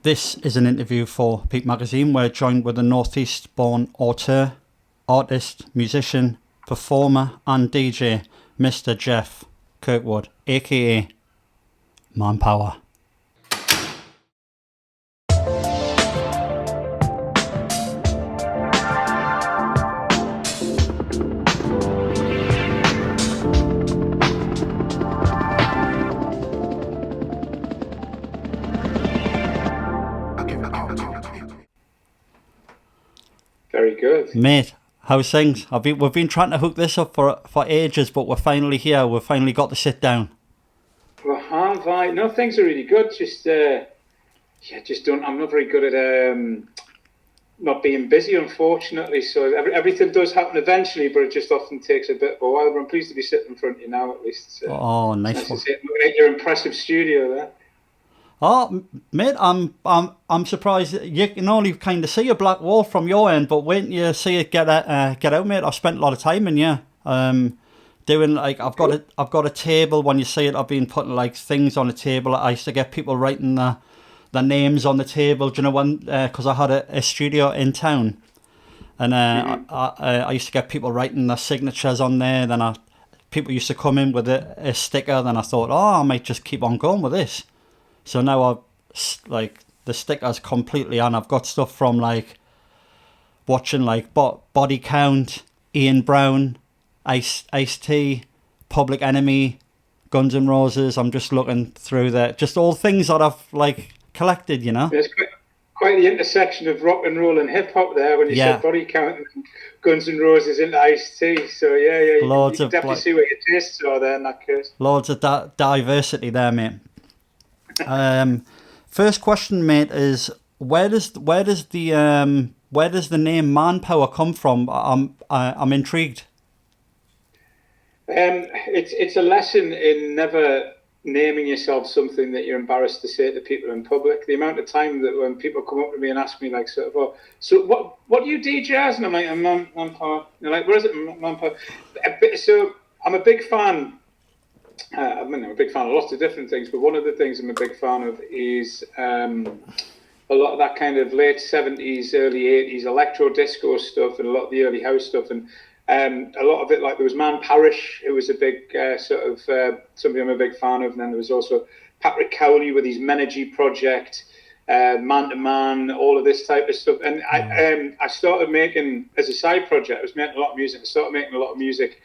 This is an interview for Peep Magazine. We're joined with a North East born auteur, artist, musician, performer and DJ, Mr. Geoff Kirkwood, aka MANPOWER. Very good. Mate, how's things? We've been trying to hook this up for ages, but we're finally here. We've finally got to sit down. Well, have I? No, things are really good. I'm not very good at not being busy, unfortunately. So everything does happen eventually, but it just often takes a bit of a while. But I'm pleased to be sitting in front of you now, at least. Oh, nice one. Looking at your impressive studio there. Oh, mate, I'm surprised you can only kind of see a black wall from your end, but when you see it get out, mate, I've spent a lot of time in here. Doing like I've got a table. When you see it, I've been putting like things on the table. I used to get people writing their names on the table. Do you know when? Because I had a studio in town, and I used to get people writing their signatures on there. Then people used to come in with a sticker. Then I thought, I might just keep on going with this. So now I've like the stickers completely on. I've got stuff from like watching like Body Count, Ian Brown, Ice-T, Public Enemy, Guns N' Roses. I'm just looking through there, just all things that I've like collected, you know. There's quite the intersection of rock and roll and hip hop there when you said Body Count and Guns N' Roses into Ice-T. So yeah, you can definitely see where your tastes are there in that case. Loads of diversity there, mate. First question, mate, is where does the name MANPOWER come from? I'm intrigued. It's a lesson in never naming yourself something that you're embarrassed to say to people in public. The amount of time that when people come up to me and ask me like sort of, so what do you DJ as? And I'm like, I'm MANPOWER. They're like, where is it, MANPOWER? So I'm a big fan. I'm a big fan of lots of different things, but one of the things I'm a big fan of is a lot of that kind of late 70s, early 80s electro disco stuff and a lot of the early house stuff. And a lot of it, like there was man-pwer, who was a big somebody I'm a big fan of. And then there was also Patrick Cowley with his Menergy project, man-to-man, all of this type of stuff. And I started making, as a side project, I was making a lot of music. I started making a lot of music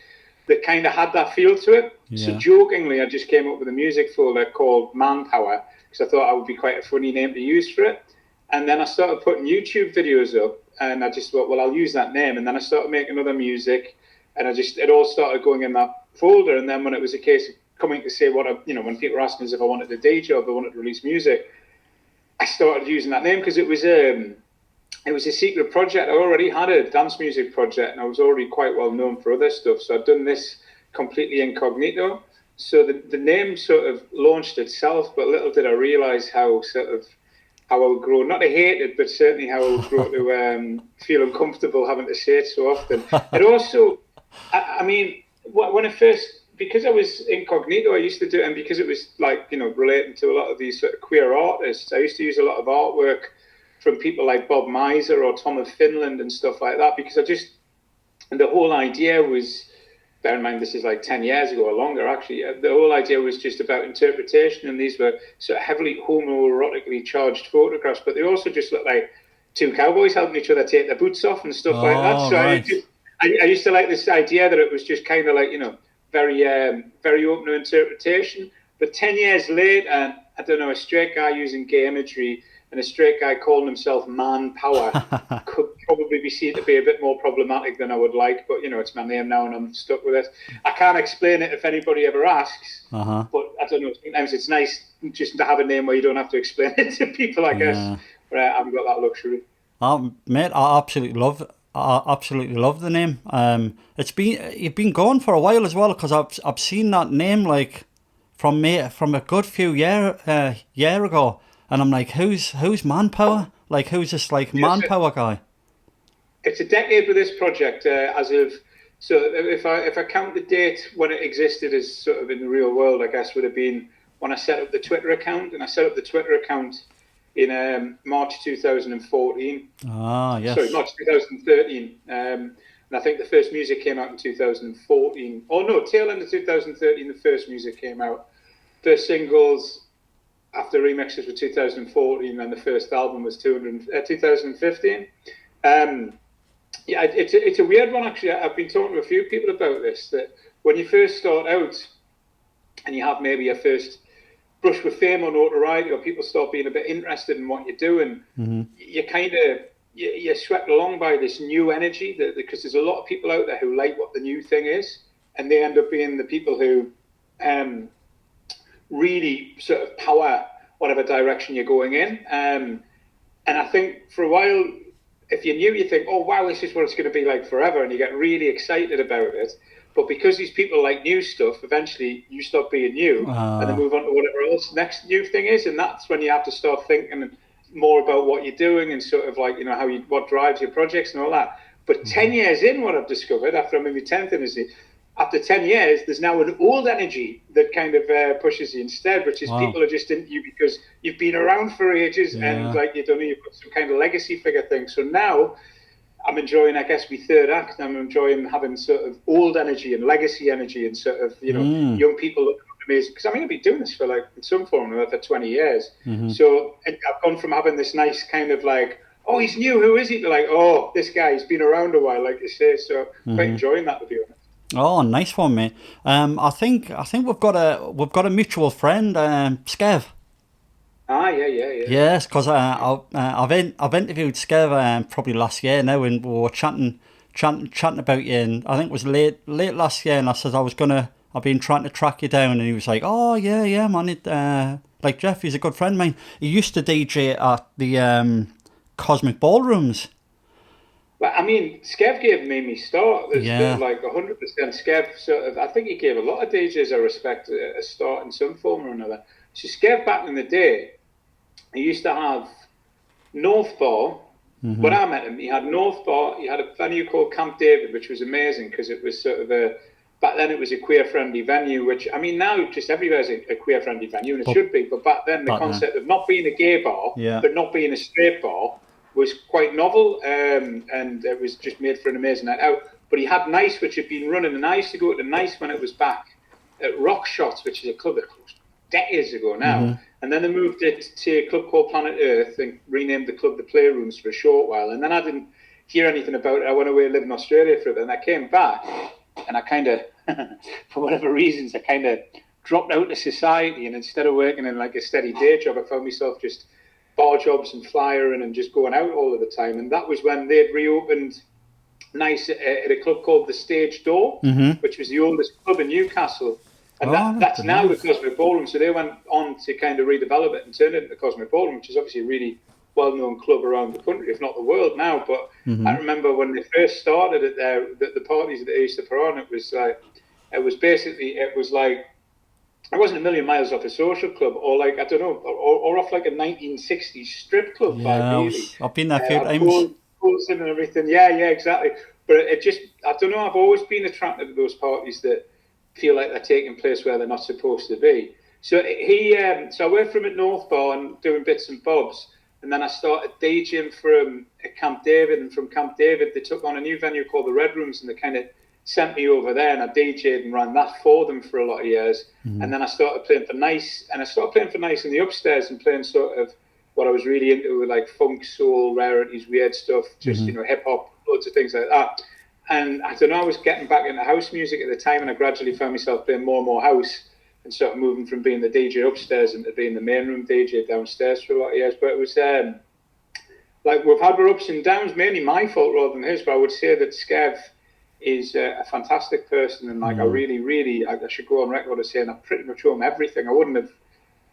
that kind of had that feel to it. Yeah. So jokingly, I just came up with a music folder called MANPOWER because I thought that would be quite a funny name to use for it. And then I started putting YouTube videos up, and I just thought, well, I'll use that name. And then I started making other music, and it all started going in that folder. And then when it was a case of coming to say when people were asking us if I wanted to DJ or if I wanted to release music, I started using that name because it was a secret project. I already had a dance music project, and I was already quite well known for other stuff. So I'd done this completely incognito. So the name sort of launched itself, but little did I realise how I would grow, not to hate it, but certainly how I would grow to feel uncomfortable having to say it so often. It also, when I first, because I was incognito, I used to do it, and because it was like, relating to a lot of these sort of queer artists, I used to use a lot of artwork from people like Bob Miser or Tom of Finland and stuff like that, because and the whole idea was, bear in mind this is like 10 years ago or longer actually, the whole idea was just about interpretation, and these were sort of heavily homoerotically charged photographs, but they also just looked like two cowboys helping each other take their boots off and stuff like that. So right. I used to like this idea that it was just kind of like, very very open to interpretation. But 10 years later, I don't know, a straight guy using gay imagery and a straight guy calling himself MANPOWER could probably be seen to be a bit more problematic than I would like. But, it's my name now and I'm stuck with it. I can't explain it if anybody ever asks. But I don't know, sometimes it's nice just to have a name where you don't have to explain it to people, I guess. But I haven't got that luxury. Mate, I absolutely love the name. You've been going for a while as well, because I've seen that name like from a good few year ago. And I'm like, who's MANPOWER? Like, who's this like MANPOWER guy? It's a decade with this project. So if I count the date when it existed as sort of in the real world, I guess would have been when I set up the Twitter account. And I set up the Twitter account in March 2014. Ah, yes. Sorry, March 2013. And I think the first music came out in 2014. Oh no, tail end of 2013, the first music came out. First singles after remixes were 2014, and the first album was 2015. Yeah, it's a weird one, actually. I've been talking to a few people about this, that when you first start out and you have maybe your first brush with fame or notoriety, or people start being a bit interested in what you're doing, you kind of, you're swept along by this new energy, because there's a lot of people out there who like what the new thing is, and they end up being the people who really sort of power whatever direction you're going in. And I think for a while, if you're new, you think, oh, wow, this is what it's going to be like forever, and you get really excited about it. But because these people like new stuff, eventually you stop being new and then move on to whatever else next new thing is. And that's when you have to start thinking more about what you're doing and sort of like, what drives your projects and all that. But 10 years in, what I've discovered after I'm in my 10th industry, after 10 years, there's now an old energy that kind of pushes you instead, which is people are just into you because you've been around for ages and like you've got some kind of legacy figure thing. So now I'm enjoying, I guess, my third act. I'm enjoying having sort of old energy and legacy energy and sort of, young people looking amazing. Because I'm going to be doing this for like, in some form or other, for 20 years. So I've gone from having this nice kind of like, oh, he's new, who is he? To like, oh, this guy, he's been around a while, like you say. So quite enjoying that, to be honest. Oh, nice one, mate. I think we've got a mutual friend, Skev. Ah, yeah. Yes, because I've interviewed Skev probably last year now, and we were chatting about you, and I think it was late last year, and I said I've been trying to track you down, and he was like, oh yeah man, like Geoff, he's a good friend of mine. He used to DJ at the Cosmic Ballrooms. Well, I mean, Skev gave me my start. There's like 100% Skev sort of. I think he gave a lot of DJs a respect, a start in some form or another. So Skev back in the day, he used to have North Bar. When I met him, he had North Bar. He had a venue called Camp David, which was amazing because it was sort of back then it was a queer-friendly venue, which, I mean, now just everywhere's a queer-friendly venue, and it should be. But back then, the concept of not being a gay bar, but not being a straight bar, was quite novel, and it was just made for an amazing night out. But he had Nice, which had been running, and I used to go to Nice when it was back at Rock Shots, which is a club that closed decades ago now. And then they moved it to a club called Planet Earth and renamed the club the Playrooms for a short while. And then I didn't hear anything about it. I went away and lived in Australia for a bit, and I came back, and I kind of, for whatever reasons, I kind of dropped out of society, and instead of working in like a steady day job, I found myself just bar jobs and flyering and just going out all of the time. And that was when they'd reopened Nice at a club called the Stage Door, which was the oldest club in Newcastle. And that's now the Cosmic Ballroom. So they went on to kind of redevelop it and turn it into the Cosmic Ballroom, which is obviously a really well-known club around the country, if not the world now. But I remember when they first started it there, the parties that they used to put on, it was like, it wasn't a million miles off a social club, or like, I don't know, or off like a 1960s strip club. Yeah, really. I've been there a few times. Pools and everything. Yeah, exactly. But it just, I don't know, I've always been attracted to those parties that feel like they're taking place where they're not supposed to be. So so I worked for him at North Bar and doing bits and bobs, and then I started DJing from Camp David, and from Camp David they took on a new venue called the Red Rooms, and they kind of sent me over there, and I DJ'd and ran that for them for a lot of years. And then I started playing for Nice, and I started playing for Nice in the upstairs and playing sort of what I was really into, with like funk, soul, rarities, weird stuff, just, hip hop, loads of things like that. And I don't know, I was getting back into house music at the time, and I gradually found myself playing more and more house, and sort of moving from being the DJ upstairs into being the main room DJ downstairs for a lot of years. But it was like, we've had our ups and downs, mainly my fault rather than his, but I would say that Skev is a fantastic person, and like I really, I should go on record as saying I pretty much owe him everything. I wouldn't have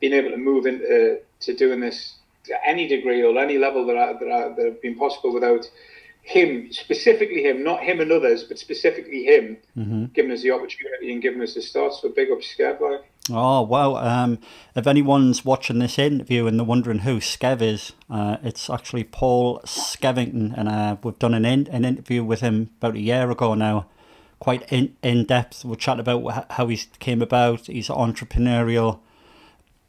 been able to move into doing this to any degree or any level that have been possible without him, specifically him, not him and others, but specifically him, giving us the opportunity and giving us the start. So big up Skev, like. Oh, wow. If anyone's watching this interview and they're wondering who Skev is, it's actually Paul Skevington, and we've done an interview with him about a year ago now, quite in depth. We'll chat about how he came about, his entrepreneurial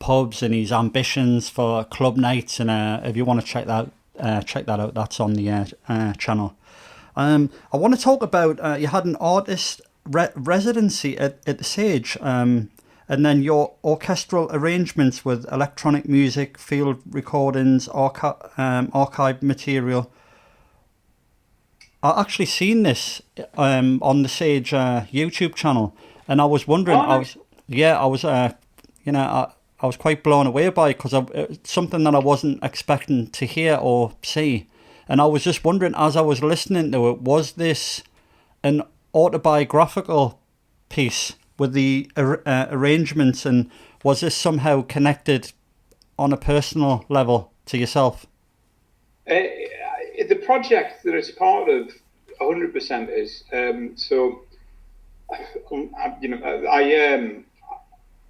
pubs and his ambitions for club nights. And if you want to check that out, that's on the channel. I want to talk about you had an artist residency at the Sage, and then your orchestral arrangements with electronic music, field recordings, archive material. I actually seen this on the Sage YouTube channel, and I was wondering. I was quite blown away by it, because it's something that I wasn't expecting to hear or see, and I was just wondering, as I was listening to it, was this an autobiographical piece with the arrangements, and was this somehow connected on a personal level to yourself? The project that it's part of 100% is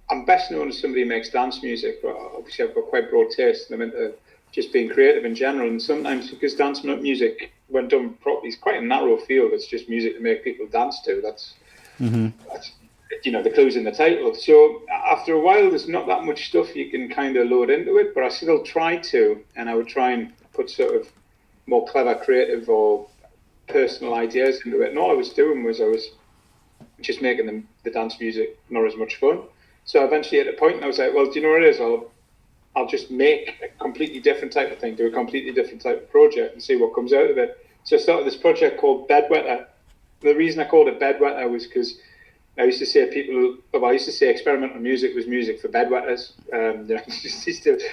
I'm best known as somebody who makes dance music, but obviously I've got quite broad taste, and I'm into just being creative in general. And sometimes, because dance music, when done properly, is quite a narrow field. It's just music to make people dance to. That's the clue's in the title. So after a while, there's not that much stuff you can kind of load into it, but I still try to, and I would try and put sort of more clever, creative, or personal ideas into it. And all I was doing was I was just making the dance music not as much fun. So eventually at a point I was like, well, do you know what it is? I'll just make a completely different type of thing, do a completely different type of project, and see what comes out of it. So I started this project called Bedwetter. The reason I called it Bedwetter was because I used to say experimental music was music for bedwetters.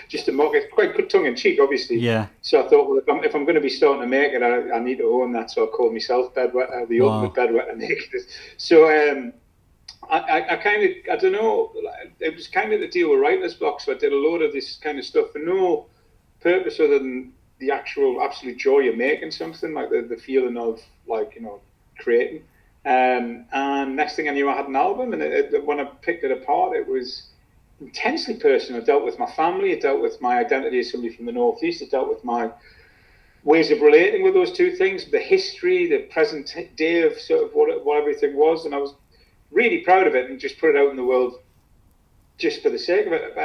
Just to mock it, quite good tongue in cheek, obviously. Yeah. So I thought, well, if I'm going to be starting to make it, I need to own that. So I called myself Bedwetter, the ultimate bedwetter maker. So I don't know, it was kind of the deal with writer's block. So I did a load of this kind of stuff for no purpose other than the actual absolute joy of making something, like the feeling of creating. And next thing I knew, I had an album, and when I picked it apart, it was intensely personal. It dealt with my family, it dealt with my identity as somebody from the North East, it dealt with my ways of relating with those two things, the history, the present day of sort of what everything was, and I was really proud of it, and just put it out in the world just for the sake of it,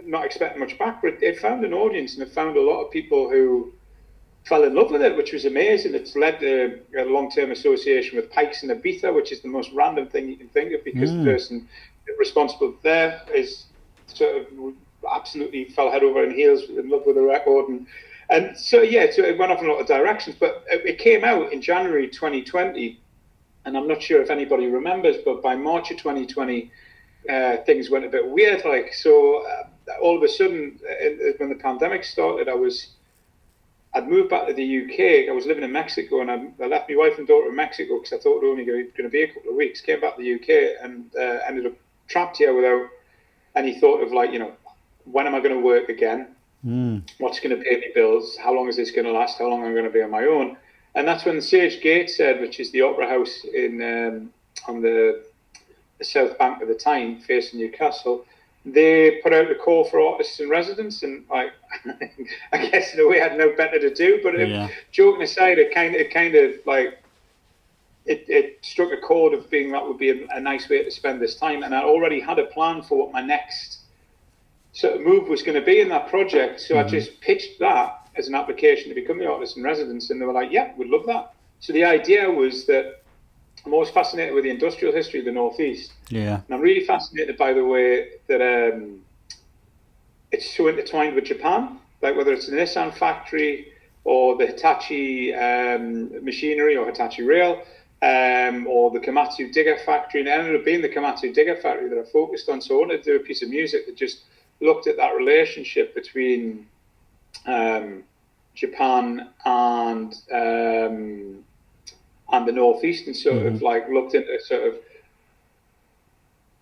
not expecting much back, but it found an audience, and it found a lot of people who fell in love with it, which was amazing. It's led to a long-term association with Pikes and Ibiza, which is the most random thing you can think of, because the person responsible there is sort of absolutely fell head over heels in love with the record, and so it went off in a lot of directions. But it came out in January 2020, and I'm not sure if anybody remembers, but by March of 2020, things went a bit weird. All of a sudden, when the pandemic started, I'd moved back to the UK. I was living in Mexico, and I left my wife and daughter in Mexico because I thought it was only going to be a couple of weeks. Came back to the UK and ended up trapped here without any thought of when am I going to work again? What's going to pay me bills? How long is this going to last? How long am I going to be on my own? And that's when Sage Gateshead, which is the opera house on the south bank of the Tyne, facing Newcastle, they put out a call for artists in residence, and I guess in a way I had no better to do. But joking aside, it struck a chord of being that would be a nice way to spend this time, and I already had a plan for what my next sort of move was going to be in that project. So I just pitched that as an application to become the artist in residence, and they were like, "Yeah, we'd love that." So the idea was that I'm always fascinated with the industrial history of the North East. Yeah. And I'm really fascinated by the way that it's so intertwined with Japan, like whether it's the Nissan factory or the Hitachi machinery or Hitachi rail, or the Komatsu digger factory. And it ended up being the Komatsu digger factory that I focused on. So I wanted to do a piece of music that just looked at that relationship between Japan and the Northeast, and sort of looked into sort of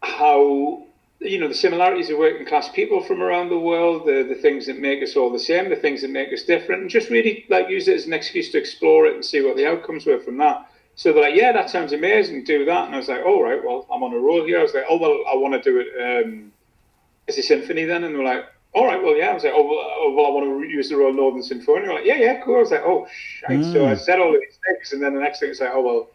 how the similarities of working class people from around the world, the things that make us all the same, the things that make us different, and just really use it as an excuse to explore it and see what the outcomes were from that. So they're like, "Yeah, that sounds amazing, do that." And I was like, "All right, well, I'm on a roll here." I was like, "Oh, well, I want to do it as a symphony then." And they were like, "All right, well, yeah." I was like, "Oh, well, I want to use the Royal Northern Symphony." They were like, "Yeah, cool." I was like, "Oh, shite." So I said all of these things, and then the next thing is like, "Oh, well,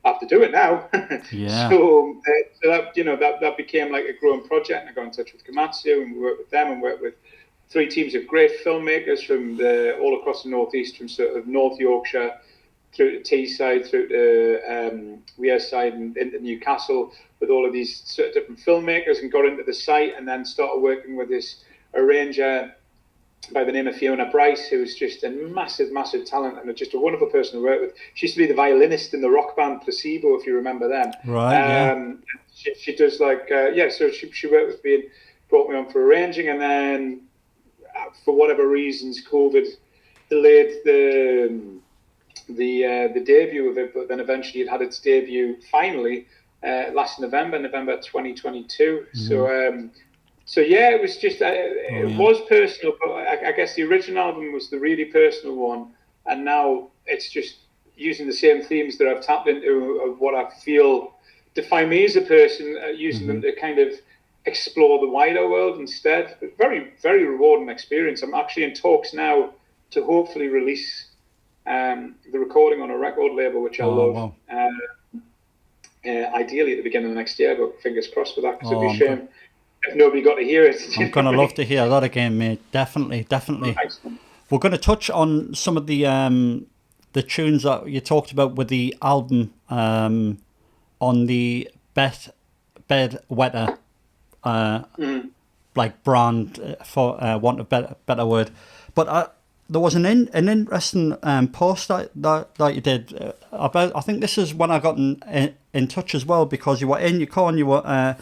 I have to do it now. Yeah. So that, that became like a growing project. And I got in touch with Komatsu, and we worked with them, and worked with 3 teams of great filmmakers from all across the North East, from sort of North Yorkshire through to Teesside, through to Wearside, and into Newcastle, with all of these sort of different filmmakers, and got into the site, and then started working with this arranger by the name of Fiona Bryce, who's just a massive, massive talent and just a wonderful person to work with. She used to be the violinist in the rock band Placebo, if you remember them. Right, She does so she worked with me and brought me on for arranging, and then for whatever reasons, COVID delayed the debut of it, but then eventually it had its debut finally last November 2022. So yeah, it was just it was personal, but I guess the original album was the really personal one, and now it's just using the same themes that I've tapped into of what I feel define me as a person, using them to kind of explore the wider world instead. But very, very rewarding experience. I'm actually in talks now to hopefully release the recording on a record label, which I love. Wow. Ideally at the beginning of next year, but fingers crossed for that, because it'd be a shame if nobody got to hear it. I'm going to love to hear that again, mate. Definitely. Excellent. We're going to touch on some of the tunes that you talked about with the album on the Bed Wetter like brand, for want of a better word. But there was an interesting post that you did about, I think this is when I got in touch as well, because you were in your car and you were...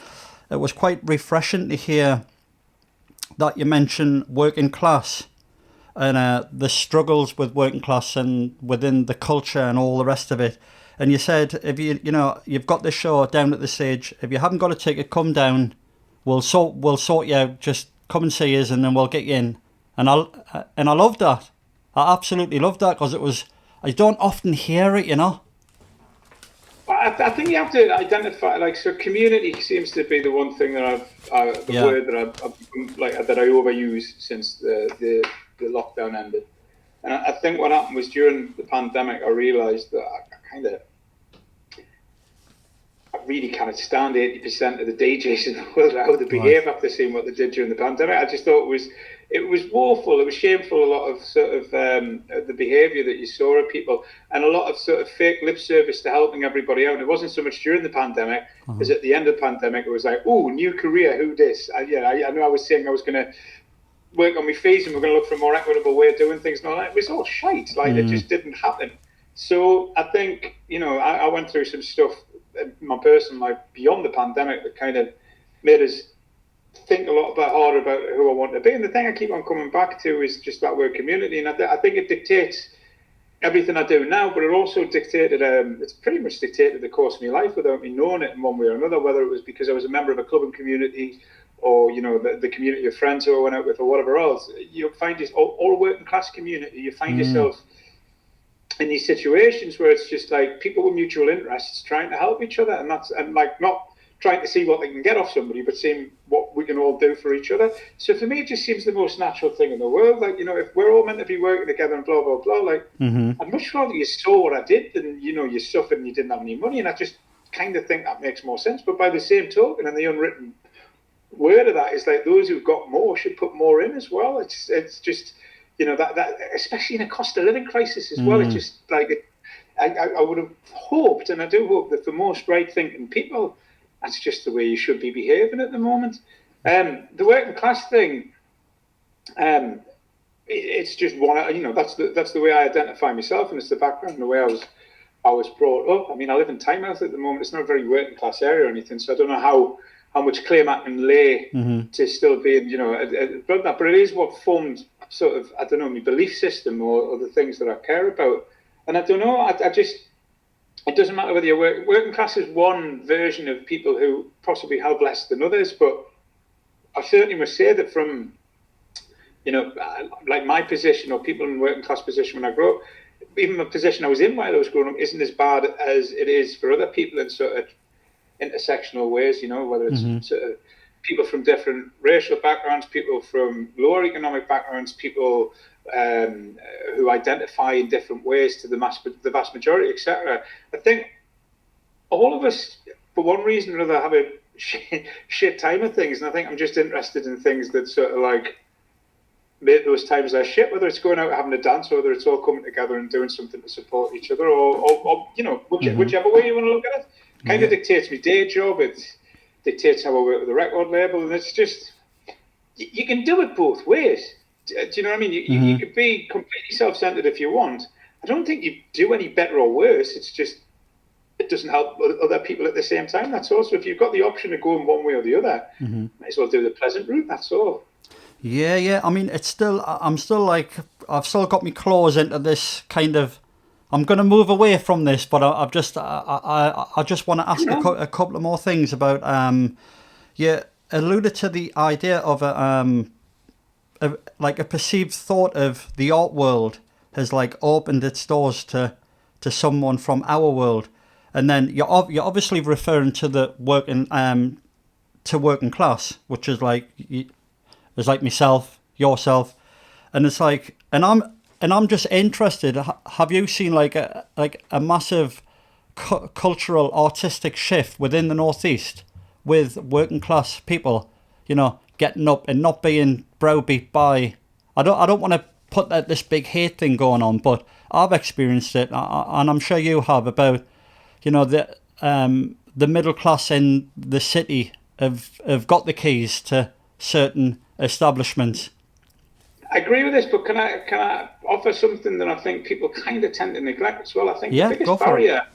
it was quite refreshing to hear that you mentioned working class and the struggles with working class and within the culture and all the rest of it. And you said, if you've got this show down at the Sage, if you haven't got a ticket, come down. We'll sort you out. Just come and see us, and then we'll get you in. And I loved that. I absolutely loved that, because I don't often hear it, I think you have to identify, so community seems to be the one thing that word that I've that I overuse since the lockdown ended. And I think what happened was, during the pandemic, I realised that I really kind of stand 80% of the DJs in the world, how they behave after seeing what they did during the pandemic. I just thought it was woeful, it was shameful, a lot of sort of the behaviour that you saw of people, and a lot of sort of fake lip service to helping everybody out. It wasn't so much during the pandemic as at the end of the pandemic. It was like, oh, new career, who this? I know I was saying I was going to work on my fees and we're going to look for a more equitable way of doing things and all that. It was all shite, it just didn't happen. So I think, I went through some stuff in my personal life beyond the pandemic that kind of made us think a lot harder about who I want to be. And the thing I keep on coming back to is just that word community. And I think it dictates everything I do now, but it also dictated, it's pretty much dictated the course of my life without me knowing it in one way or another, whether it was because I was a member of a clubbing community or, the community of friends who I went out with or whatever else. You find this all working class community. You find yourself in these situations where it's just like people with mutual interests trying to help each other, and not trying to see what they can get off somebody, but seeing what we can all do for each other. So for me, it just seems the most natural thing in the world. If we're all meant to be working together and blah, blah, blah, I'd much rather you saw what I did than, you suffered and you didn't have any money. And I just kind of think that makes more sense. But by the same token, and the unwritten word of that is those who've got more should put more in as well. It's just, that especially in a cost of living crisis as well. It's just I would have hoped, and I do hope, that for most right-thinking people, that's just the way you should be behaving at the moment. The working class thing, it's just one. That's the way I identify myself, and it's the background and the way I was brought up. I mean, I live in Tynemouth at the moment. It's not a very working class area or anything, so I don't know how much claim I can lay to still being, but it is what formed sort of, I don't know, my belief system or the things that I care about. And I don't know, I just, it doesn't matter whether you're working class is one version of people who possibly have less than others, but I certainly must say that from, like my position or people in working class position when I grew up, even the position I was in while I was growing up isn't as bad as it is for other people in sort of intersectional ways, whether it's sort of people from different racial backgrounds, people from lower economic backgrounds, people who identify in different ways to the vast majority, etc. I think all of us, for one reason or another, have a shit time of things, and I think I'm just interested in things that sort of like make those times less shit, whether it's going out having a dance, or whether it's all coming together and doing something to support each other, or you know, whichever way you want to look at it. Kind of dictates my day job. It dictates how I work with the record label, and it's just, you can do it both ways. Do you know what I mean? You could be completely self-centered if you want. I don't think you do any better or worse. It's just, it doesn't help other people at the same time. That's all. So if you've got the option of going one way or the other, might as well do the pleasant route. That's all. Yeah. I mean, I'm still like, I've still got my claws into this kind of, I'm going to move away from this, but I just want to ask a couple of more things about, you alluded to the idea of like a perceived thought of the art world has like opened its doors to someone from our world, and then you're obviously referring to the working class, which is like myself, yourself, and it's like, and I'm just interested. Have you seen like a massive cultural artistic shift within the North East with working class people, you know, getting up and not being browbeat by, I don't want to put this big hate thing going on, but I've experienced it, and I'm sure you have, about, you know, the middle class in the city have got the keys to certain establishments. I agree with this, but can I offer something that I think people kind of tend to neglect as well? I think the biggest barrier,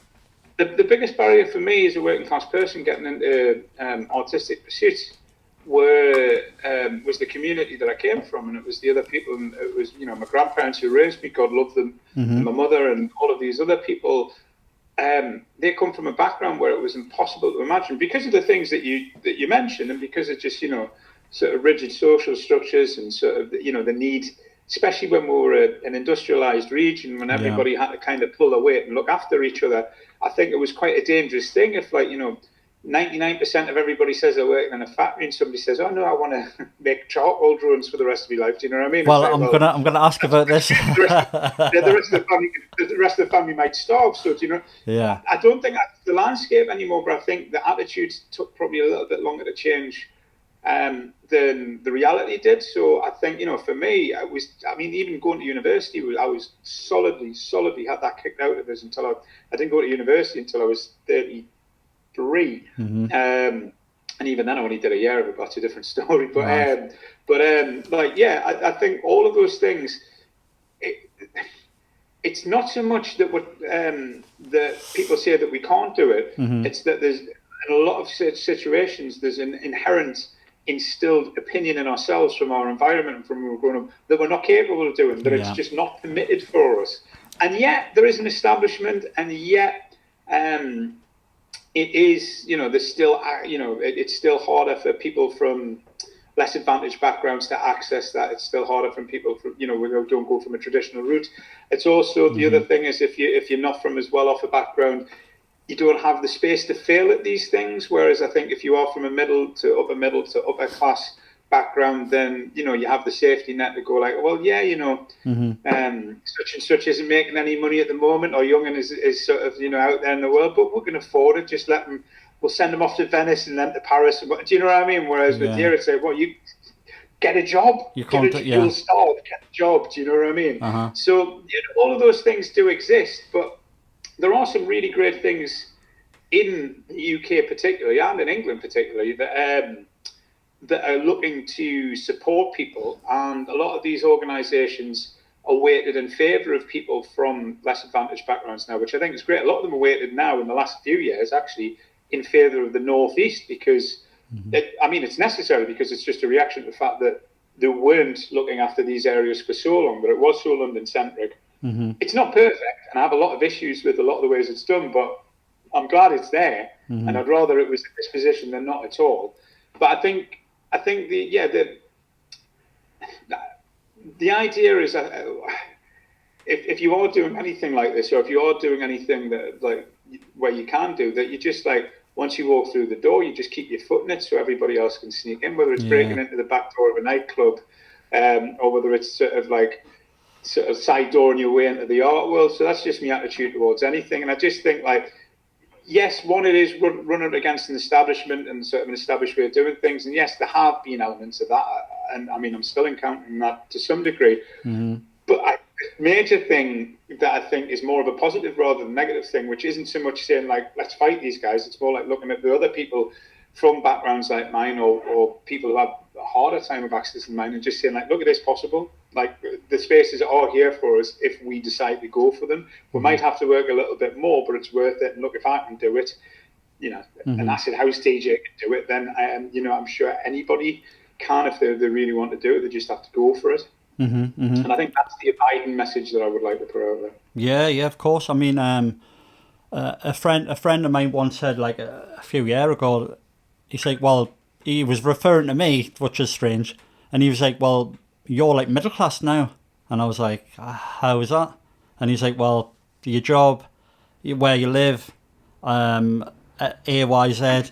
the biggest barrier for me as a working class person getting into artistic pursuits was the community that I came from, and it was the other people, and it was, you know, my grandparents who raised me, God love them, and my mother, and all of these other people. They come from a background where it was impossible to imagine, because of the things that you mentioned, and because of just, you know, sort of rigid social structures, and sort of, you know, the need, especially when we were an industrialized region, when everybody had to kind of pull their weight and look after each other. I think it was quite a dangerous thing if, like, you know, 99% of everybody says they're working in a factory, and somebody says, "Oh no, I want to make charcoal drones for the rest of my life." Do you know what I mean? Well, like, I'm gonna ask about this. The rest of the family might starve. So, do you know? Yeah. I don't think that's the landscape anymore, but I think the attitudes took probably a little bit longer to change than the reality did. So I think, you know, for me, even going to university, I was solidly had that kicked out of us until I didn't go to university until I was 33. And even then I only did a year of it. That's a different story. But I think all of those things, it's not so much that that people say that we can't do it. It's that there's, in a lot of situations, there's an inherent instilled opinion in ourselves from our environment and from when we were growing up that we're not capable of doing, that it's just not permitted for us. And yet there is an establishment, and yet it is, you know, there's still, you know, it's still harder for people from less advantaged backgrounds to access that. It's still harder from people from, you know, who don't go from a traditional route. It's also, the other thing is, if you're not from as well off a background, you don't have the space to fail at these things. Whereas I think if you are from a middle to upper class background, then, you know, you have the safety net to go like, well, yeah, you know, such and such isn't making any money at the moment, or young and is sort of, you know, out there in the world, but we can afford it. Just let them. We'll send them off to Venice and then to Paris. Do you know what I mean? Whereas with here, it's like, well, you get a job. You'll start, get a job. Do you know what I mean? So, you know, all of those things do exist, but there are some really great things in the UK particularly, and in England particularly, that are looking to support people. And a lot of these organisations are weighted in favour of people from less advantaged backgrounds now, which I think is great. A lot of them are weighted now in the last few years, actually, in favour of the North East, because, it's necessary, because it's just a reaction to the fact that they weren't looking after these areas for so long, but it was so London-centric. It's not perfect, and I have a lot of issues with a lot of the ways it's done, but I'm glad it's there, and I'd rather it was in this position than not at all. But I think the idea is that if you are doing anything like this, or if you are doing anything that, like, where you can do that, you just, like, once you walk through the door, you just keep your foot in it so everybody else can sneak in, whether it's breaking into the back door of a nightclub, or whether it's sort of side dooring your way into the art world. So that's just my attitude towards anything. And I just think, like, yes, one, it is running against an establishment and sort of an established way of doing things. And yes, there have been elements of that. And I mean, I'm still encountering that to some degree. Mm-hmm. But major thing that I think is more of a positive rather than negative thing, which isn't so much saying like, let's fight these guys. It's more like looking at the other people from backgrounds like mine or people who have a harder time of access than mine and just saying like, look, it is possible. Like the spaces are here for us if we decide to go for them. We might have to work a little bit more, but it's worth it. And look, if I can do it, you know, an acid house DJ can do it, then I'm sure anybody can if they really want to do it. They just have to go for it. And I think that's the abiding message that I would like to put out there. Yeah, of course. I mean, a friend of mine once said, like a few years ago, he's like, well, he was referring to me, which is strange, and he was like, well, you're like middle class now. And I was like, how is that? And he's like, well, your job, where you live, at AYZ.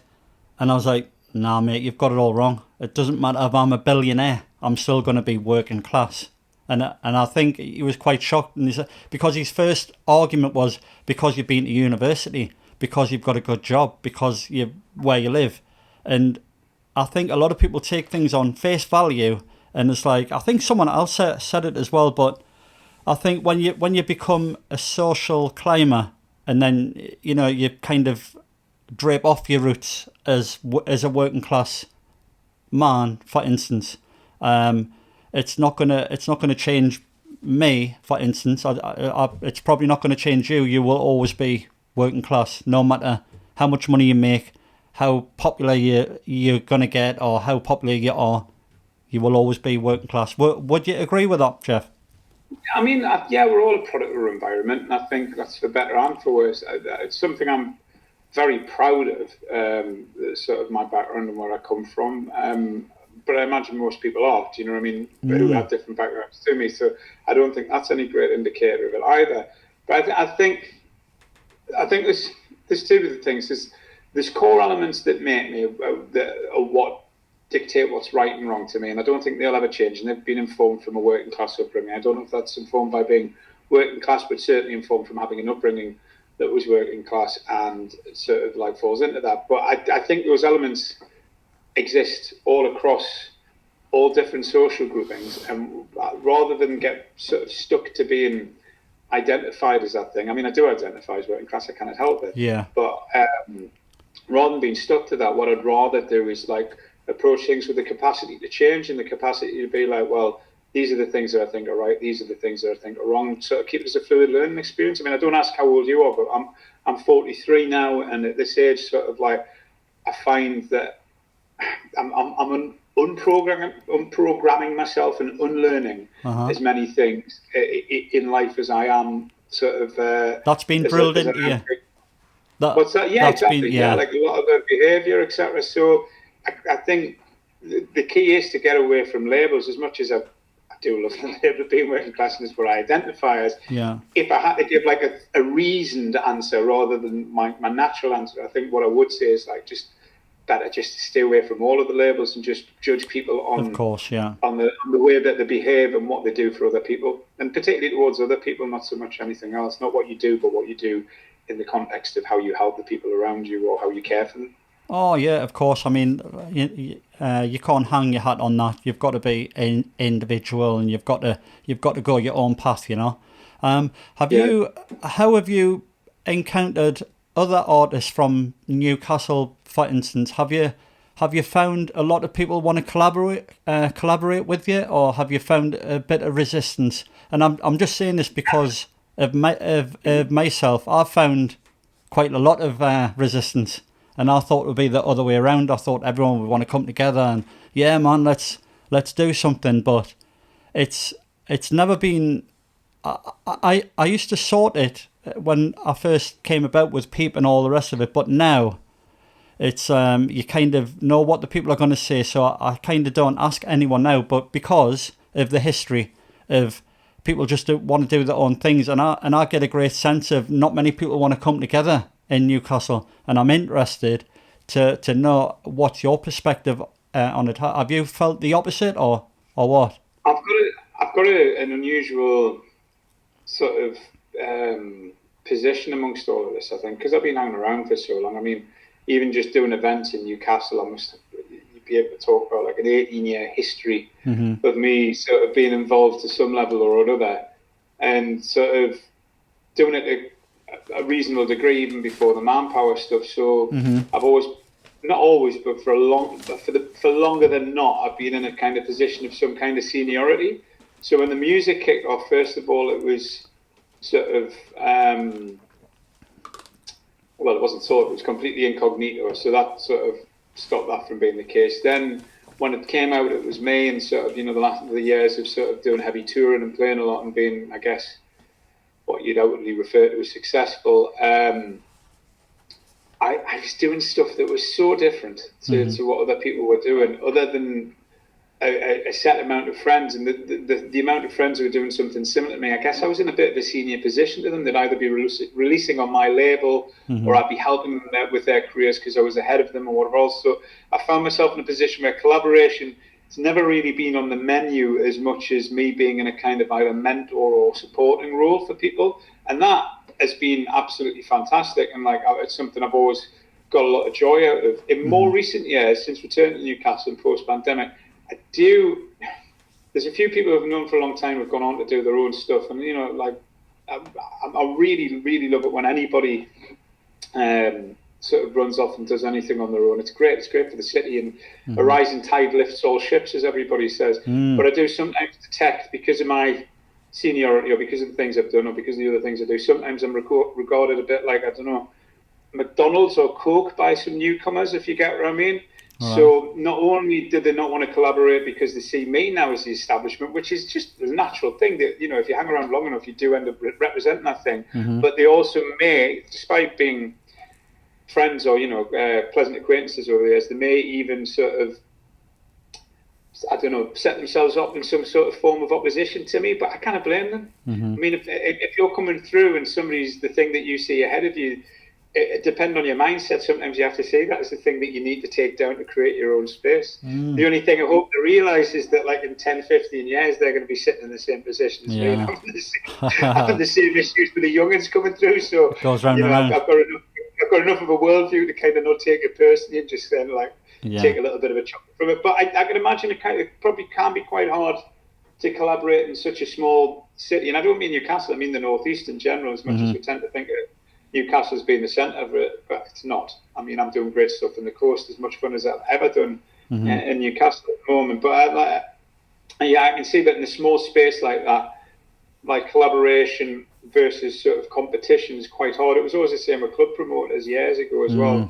And I was like, nah, mate, you've got it all wrong. It doesn't matter if I'm a billionaire, I'm still going to be working class. And I think he was quite shocked, and he said, because his first argument was because you've been to university, because you've got a good job, because you where you live. And I think a lot of people take things on face value, and it's like, I think someone else said it as well, but I think when you become a social climber, and then you kind of drape off your roots as a working class man, for instance, it's not gonna change me, for instance. It's probably not going to change you. You will always be working class, no matter how much money you make, how popular you're going to get, or how popular you are. You will always be working class. Would you agree with that, Geoff? I mean, yeah, we're all a product of our environment, and I think that's for better and for worse. It's something I'm very proud of, sort of my background and where I come from. But I imagine most people are, do you know what I mean, who have different backgrounds to me. So I don't think that's any great indicator of it either. But I think there's two of the things. There's core elements that make me, that are what dictate what's right and wrong to me, and I don't think they'll ever change, and they've been informed from a working class upbringing. I don't know if that's informed by being working class, but certainly informed from having an upbringing that was working class and sort of like falls into that. But I think those elements exist all across all different social groupings, and rather than get sort of stuck to being identified as that thing, I mean, I do identify as working class, I cannot help it. Yeah. But rather than being stuck to that, what I'd rather do is like approach things with the capacity to change and the capacity to be like, well, these are the things that I think are right, these are the things that I think are wrong. So keep it as a fluid learning experience. I mean, I don't ask how old you are, but I'm 43 now, and at this age, sort of like, I find that I'm unprogramming myself and unlearning as many things in life as I am sort of. That's been drilled into you. What's that? Yeah, exactly. Yeah, like a lot of the behaviour, etc. So I think the key is to get away from labels. As much as I do love the label being working class and is what I identify as. Yeah. If I had to give like a reasoned answer rather than my natural answer, I think what I would say is like just stay away from all of the labels and just judge people on, of course, yeah, on the way that they behave and what they do for other people, and particularly towards other people, not so much anything else. Not what you do, but what you do in the context of how you help the people around you or how you care for them. Oh yeah, of course. I mean, you can't hang your hat on that. You've got to be individual, and you've got to go your own path. You know. How have you encountered other artists from Newcastle, for instance? Have you found a lot of people want to collaborate with you, or have you found a bit of resistance? And I'm just saying this because of myself. I've found quite a lot of resistance. And I thought it would be the other way around. I thought everyone would want to come together and, yeah, man, let's do something. But it's never been. I used to sort it when I first came about with Peep and all the rest of it. But now it's you kind of know what the people are going to say. So I kind of don't ask anyone now. But because of the history of people just want to do their own things, and I get a great sense of not many people want to come together in Newcastle, and I'm interested to know what's your perspective on it. Have you felt the opposite, or what? I've got an unusual sort of position amongst all of this, I think, because I've been hanging around for so long. I mean, even just doing events in Newcastle, you'd be able to talk about like an 18-year history of me sort of being involved to some level or another, and sort of doing it to a reasonable degree even before the manpower stuff. So I've always, not always, but for longer than not, I've been in a kind of position of some kind of seniority. So when the music kicked off, first of all, it was sort of, well, it wasn't thought, it was completely incognito. So that sort of stopped that from being the case. Then when it came out, it was me, and sort of, the last of the years of sort of doing heavy touring and playing a lot and being, I guess, what you'd outwardly refer to as successful. I was doing stuff that was so different to what other people were doing, other than a set amount of friends, and the amount of friends who were doing something similar to me. I guess I was in a bit of a senior position to them. They'd either be releasing on my label, or I'd be helping them with their careers because I was ahead of them or whatever else. So I found myself in a position where collaboration has never really been on the menu as much as me being in a kind of either mentor or supporting role for people. And that has been absolutely fantastic. And like, it's something I've always got a lot of joy out of. In more recent years, since returning to Newcastle and post-pandemic, there's a few people who I've known for a long time who've gone on to do their own stuff. And, I really, really love it when anybody sort of runs off and does anything on their own. It's great. It's great for the city, and a rising tide lifts all ships, as everybody says. But I do sometimes detect, because of my seniority or because of the things I've done or because of the other things I do, sometimes I'm regarded a bit like, I don't know, McDonald's or Coke by some newcomers, if you get what I mean. Right. So not only do they not want to collaborate because they see me now as the establishment, which is just a natural thing that, if you hang around long enough, you do end up representing that thing. But they also may, despite being friends or, pleasant acquaintances over the years, they may even sort of, I don't know, set themselves up in some sort of form of opposition to me, but I can't blame them. I mean, if you're coming through and somebody's the thing that you see ahead of you, it depends on your mindset. Sometimes you have to say that is the thing that you need to take down to create your own space. The only thing I hope to realise is that, like, in 10, 15 years, they're going to be sitting in the same position as me, and having the same issues with the youngins coming through. So, goes round and round. I've got enough of a worldview to kind of not take it personally and just then, take a little bit of a chuckle from it. But I can imagine it probably can be quite hard to collaborate in such a small city. And I don't mean Newcastle, I mean the North East in general, as much as we tend to think of Newcastle's being the centre of it, but it's not. I mean, I'm doing great stuff on the coast, as much fun as I've ever done in Newcastle at the moment. But I can see that in a small space like that, like collaboration versus sort of competition is quite hard. It was always the same with club promoters years ago as well.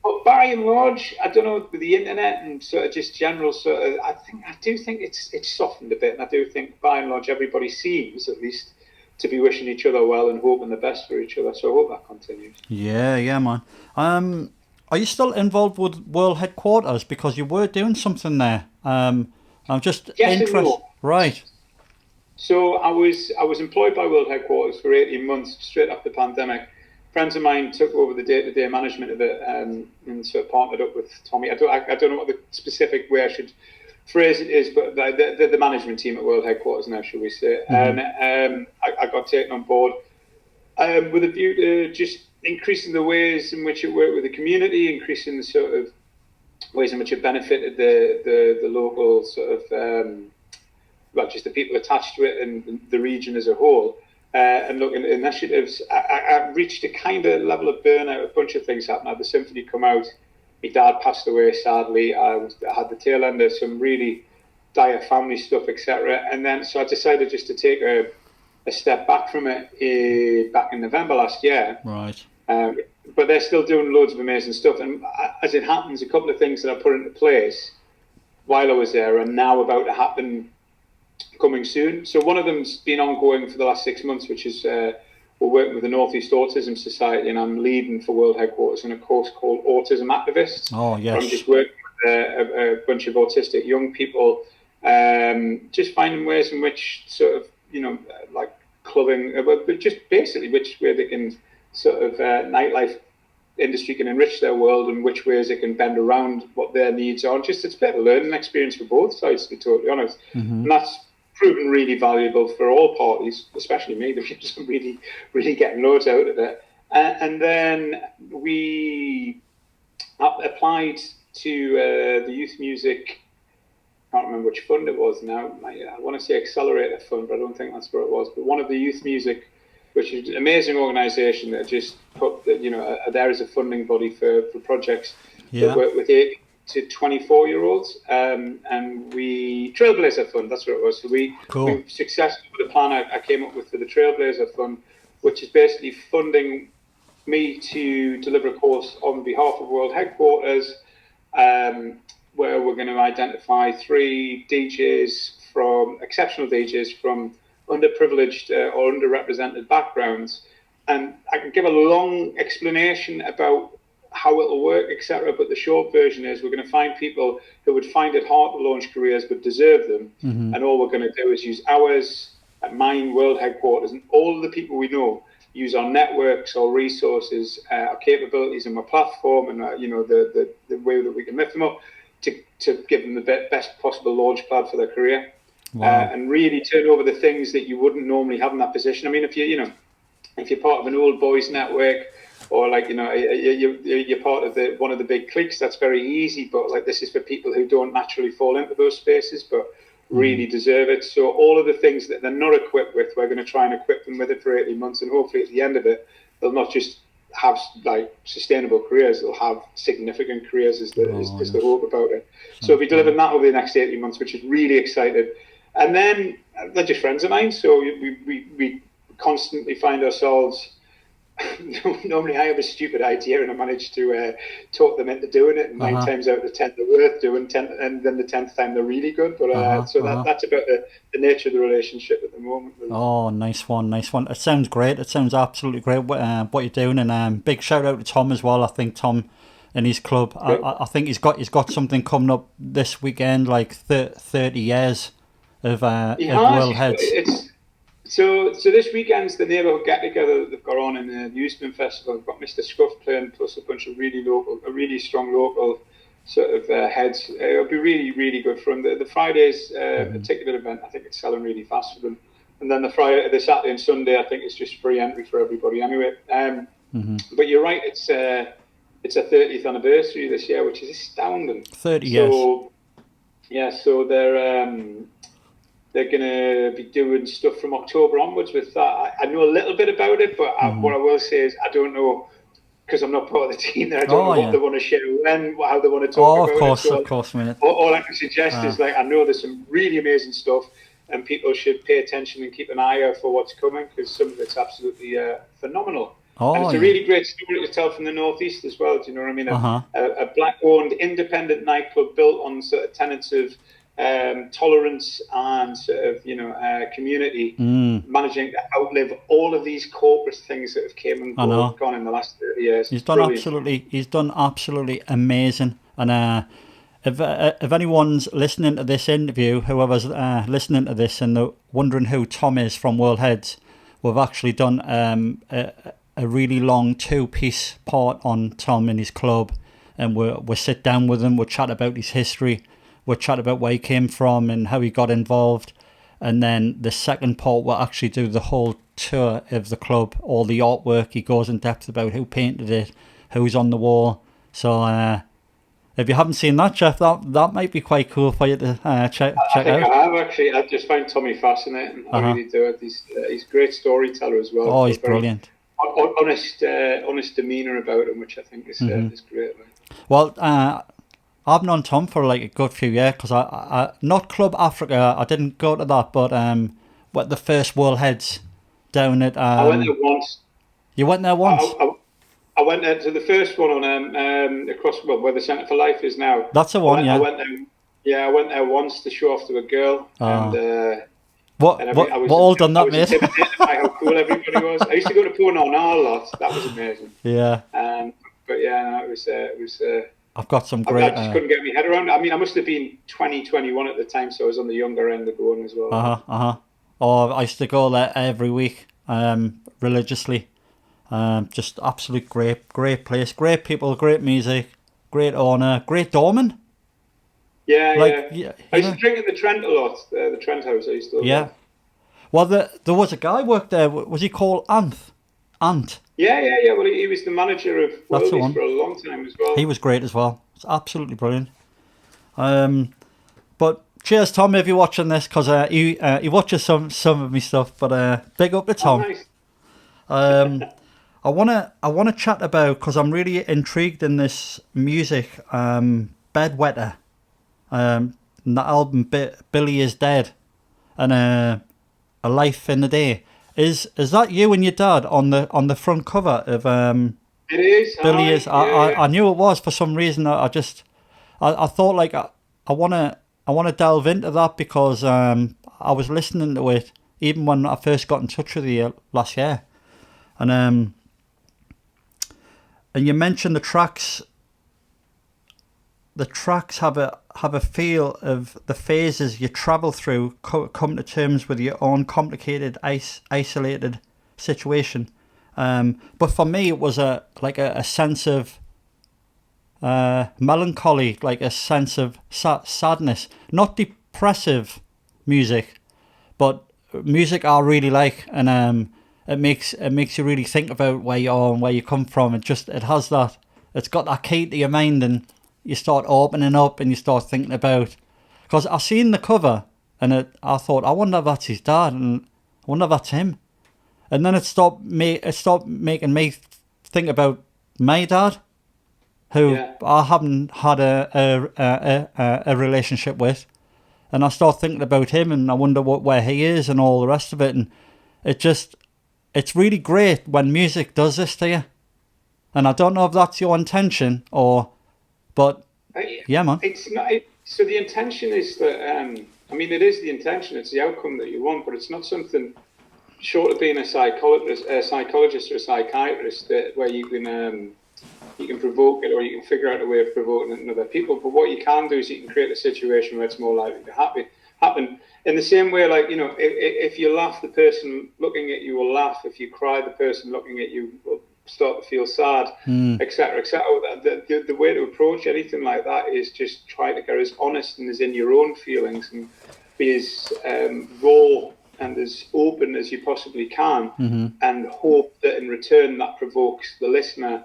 But by and large, I don't know, with the internet and sort of just general sort of, I do think it's softened a bit, and I do think by and large everybody seems, at least, to be wishing each other well and hoping the best for each other. So I hope that continues. Yeah, man. Are you still involved with World Headquarters? Because you were doing something there. I'm just interested. No. Right. So I was employed by World Headquarters for 18 months, straight after the pandemic. Friends of mine took over the day-to-day management of it, and sort of partnered up with Tommy. I don't know what the specific way I should phrase it is, but the management team at World Headquarters now, shall we say. And I got taken on board with a view to just increasing the ways in which it worked with the community, increasing the sort of ways in which it benefited the local sort of, just the people attached to it and the region as a whole. And looking at initiatives, I reached a kind of level of burnout. A bunch of things happened. I had the symphony come out. My dad passed away, sadly. I had the tail end of some really dire family stuff, etc. And then, so I decided just to take a step back from it back in November last year. Right. But they're still doing loads of amazing stuff. And as it happens, a couple of things that I put into place while I was there are now about to happen coming soon. So one of them's been ongoing for the last 6 months, which is we're working with the North East Autism Society, and I'm leading for World Headquarters in a course called Autism Activists. Oh, yes. I'm just working with a bunch of autistic young people, just finding ways in which sort of, like clubbing, but just basically which way they can sort of nightlife industry can enrich their world, and which ways it can bend around what their needs are. Just it's a bit of a learning experience for both sides, to be totally honest. And that's proven really valuable for all parties, especially me, because I'm really getting loads out of it. And then we applied to the Youth Music, I can't remember which fund it was now. I want to say Accelerator Fund, but I don't think that's where it was. But one of the Youth Music, which is an amazing organisation that just put, there as a funding body for projects that work with 8 to 24-year-olds. And we, Trailblazer Fund, that's what it was. So we successfully, with the plan I came up with for the Trailblazer Fund, which is basically funding me to deliver a course on behalf of World Headquarters, where we're going to identify 3 exceptional DJs from underprivileged or underrepresented backgrounds. And I can give a long explanation about how it'll work, etc. But the short version is we're going to find people who would find it hard to launch careers but deserve them. And all we're going to do is use ours at mine, World Headquarters, and all of the people we know, use our networks, our resources, our capabilities, and our platform, and the way that we can lift them up to give them the best possible launch pad for their career. Wow. And really turn over the things that you wouldn't normally have in that position. I mean, if you're part of an old boys network, or you're part of one of the big cliques, that's very easy. But like, this is for people who don't naturally fall into those spaces, but really deserve it. So all of the things that they're not equipped with, we're going to try and equip them with it for 18 months, and hopefully at the end of it, they'll not just have like sustainable careers, they'll have significant careers is the hope about it. So we'll be delivering that over the next 18 months, which is really excited. And then they're just friends of mine, so we constantly find ourselves. Normally I have a stupid idea and I manage to talk them into doing it, and 9 times out of 10 they're worth doing, and then the 10th time they're really good. But that's about the nature of the relationship at the moment. Oh, nice one. It sounds great. It sounds absolutely great what you're doing, and big shout out to Tom as well. I think Tom and his club, I think he's got something coming up this weekend, like 30 years of World Heads. So this weekend's the neighbourhood get-together that they've got on in the Newsman Festival. They've got Mr. Scuff playing, plus a bunch of really strong local sort of heads. It'll be really, really good for them. The Friday's a ticketed event. I think it's selling really fast for them. And then the Saturday and Sunday, I think it's just free entry for everybody anyway. But you're right, it's a 30th anniversary this year, which is astounding. 30 years. So, yeah, so they're going to be doing stuff from October onwards with that. I know a little bit about it, but what I will say is I don't know, because I'm not part of the team there. I don't know what they want to share when, how they want to talk about it. Of course, man. All I can suggest is, like, I know there's some really amazing stuff, and people should pay attention and keep an eye out for what's coming, because some of it's absolutely phenomenal. And it's a really great story to tell from the North East as well. Do you know what I mean? A black-owned independent nightclub built on sort of tenets of tolerance and sort of community, managing to outlive all of these corporate things that have came and gone in the last 30 years. He's done absolutely amazing. And if anyone's listening to this interview, whoever's listening to this and they're wondering who Tom is from World Heads, we've actually done a really long 2-piece part on Tom and his club, and we'll sit down with him, we'll chat about his history, we'll chat about where he came from and how he got involved. And then the second part, we'll actually do the whole tour of the club, all the artwork. He goes in depth about who painted it, who's on the wall. So if you haven't seen that, Geoff, that might be quite cool for you to check out. I have actually. I just find Tommy fascinating. I really do. He's a great storyteller as well. Oh, he's brilliant. Honest demeanour about him, which I think is great. Well, I've known Tom for like a good few years, because I not Club Africa, I didn't go to that, but the first World Heads down at I went there once. You went there once? I went there to the first one on across where the Centre for Life is now. That's the one, I went there. I went there once to show off to a girl, and what all done that, mate? Intimidated by how cool everybody was. I used to go to Pornona a lot. That was amazing. Yeah. But yeah, it was. I've got some great. I just couldn't get my head around it. I mean, I must have been 21 at the time, so I was on the younger end of going as well. Oh, I used to go there every week, religiously. Just absolute great place, great people, great music, great owner, great doorman. Yeah, Like, yeah. yeah, I you used know, to drink at the Trent a lot. The Trent House I used to yeah. love. Well, there was a guy worked there. Was he called Ant? Yeah, yeah, yeah. Well, he was the manager of That's the Worldies for one. a long time as He well. was great as well. It's absolutely brilliant. But cheers, Tom, if you're watching this, because he watches some of me stuff. But big up to Oh, Tom. nice. I wanna chat about, because I'm really intrigued in this music. Bedwetter. And that album, Billy is Dead, and A Life in the Day. Is that you and your dad on the front cover of It is. Billy Hi. is? Yeah, yeah. I knew it was for some reason. I thought like I wanna delve into that, because I was listening to it even when I first got in touch with you last year, and you mentioned the tracks. The tracks have a feel of the phases you travel through, come to terms with your own complicated, isolated situation. But for me, it was a sense of melancholy, like a sense of sadness, not depressive music, but music I really like, and it makes you really think about where you are and where you come from. It has that. It's got that key to your mind, and you start opening up and you start thinking about. Because I seen the cover and I thought, I wonder if that's his dad, and I wonder if that's him. And then it stopped making me think about my dad, who Yeah. I haven't had a relationship with, and I start thinking about him, and I wonder where he is and all the rest of it. And it's really great when music does this to you. And I don't know if that's your intention but yeah, man. It's not. So the intention is that. I mean, it is the intention. It's the outcome that you want, but it's not something short of being a psychologist or a psychiatrist where you can provoke it, or you can figure out a way of provoking it in other people. But what you can do is you can create a situation where it's more likely to happen. In the same way, like, you know, if you laugh, the person looking at you will laugh. If you cry, the person looking at you will start to feel sad, etc., etc. The way to approach anything like that is just try to get as honest and as in your own feelings, and be as raw and as open as you possibly can, and hope that in return that provokes the listener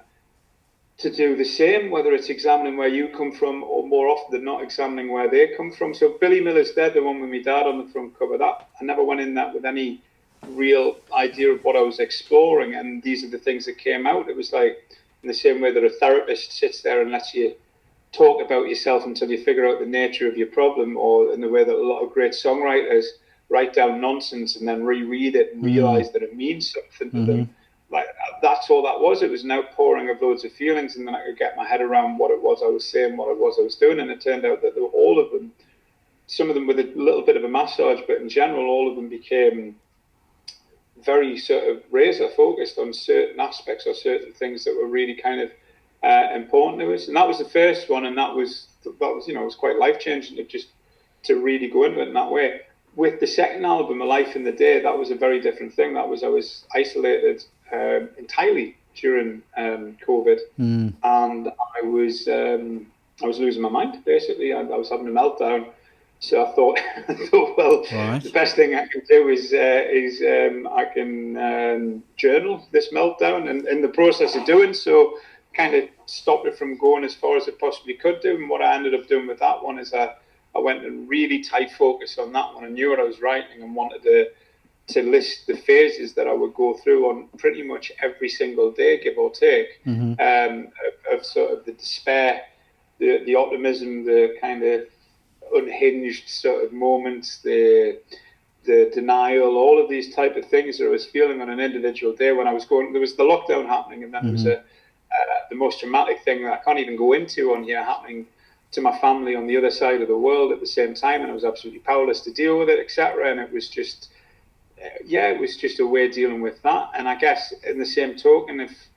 to do the same, whether it's examining where you come from, or more often than not examining where they come from. So Billy Miller's Dead, the one with my dad on the front cover, that I never went in that with any real idea of what I was exploring, and these are the things that came out. It was like, in the same way that a therapist sits there and lets you talk about yourself until you figure out the nature of your problem, or in the way that a lot of great songwriters write down nonsense and then reread it and realize that it means something to them. Like, that's all that was. It was an outpouring of loads of feelings, and then I could get my head around what it was I was saying, what it was I was doing, and it turned out that they were all of them, some of them with a little bit of a massage, but in general, all of them became very sort of razor focused on certain aspects or certain things that were really kind of important to us. And that was the first one, and that was you know, it was quite life changing to really go into it in that way. With the second album, A Life in the Day, that was a very different thing. I was isolated entirely during COVID, and I was losing my mind, basically. I was having a meltdown. So I thought, well, Right. the best thing I can do is I can journal this meltdown, and in the process of doing so, kind of stopped it from going as far as it possibly could do. And what I ended up doing with that one is I went and really tight focus on that one. I knew what I was writing and wanted to list the phases that I would go through on pretty much every single day, give or take, of sort of the despair, the optimism, the kind of unhinged sort of moments, the denial, all of these type of things that I was feeling on an individual day when I was going. There was the lockdown happening, and then there was the most dramatic thing that I can't even go into on here happening to my family on the other side of the world at the same time, and I was absolutely powerless to deal with it, etc. And it was just, it was just a way of dealing with that. And I guess in the same token, if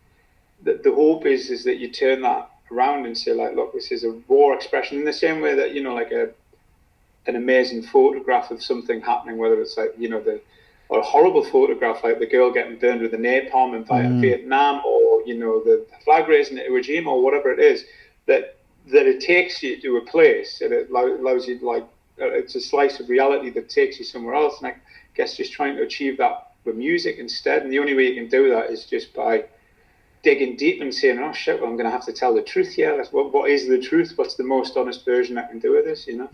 the hope is that you turn that around and say, like, look, this is a raw expression, in the same way that, you know, like an amazing photograph of something happening, whether it's like, you know, or a horrible photograph like the girl getting burned with a napalm in Vietnam, or, you know, the flag raising at Iwo Jima, or whatever it is, that that it takes you to a place, and it allows you, like, it's a slice of reality that takes you somewhere else. And I guess just trying to achieve that with music instead. And the only way you can do that is just by digging deep and saying, oh shit, well, I'm going to have to tell the truth here. What is the truth? What's the most honest version I can do of this, you know?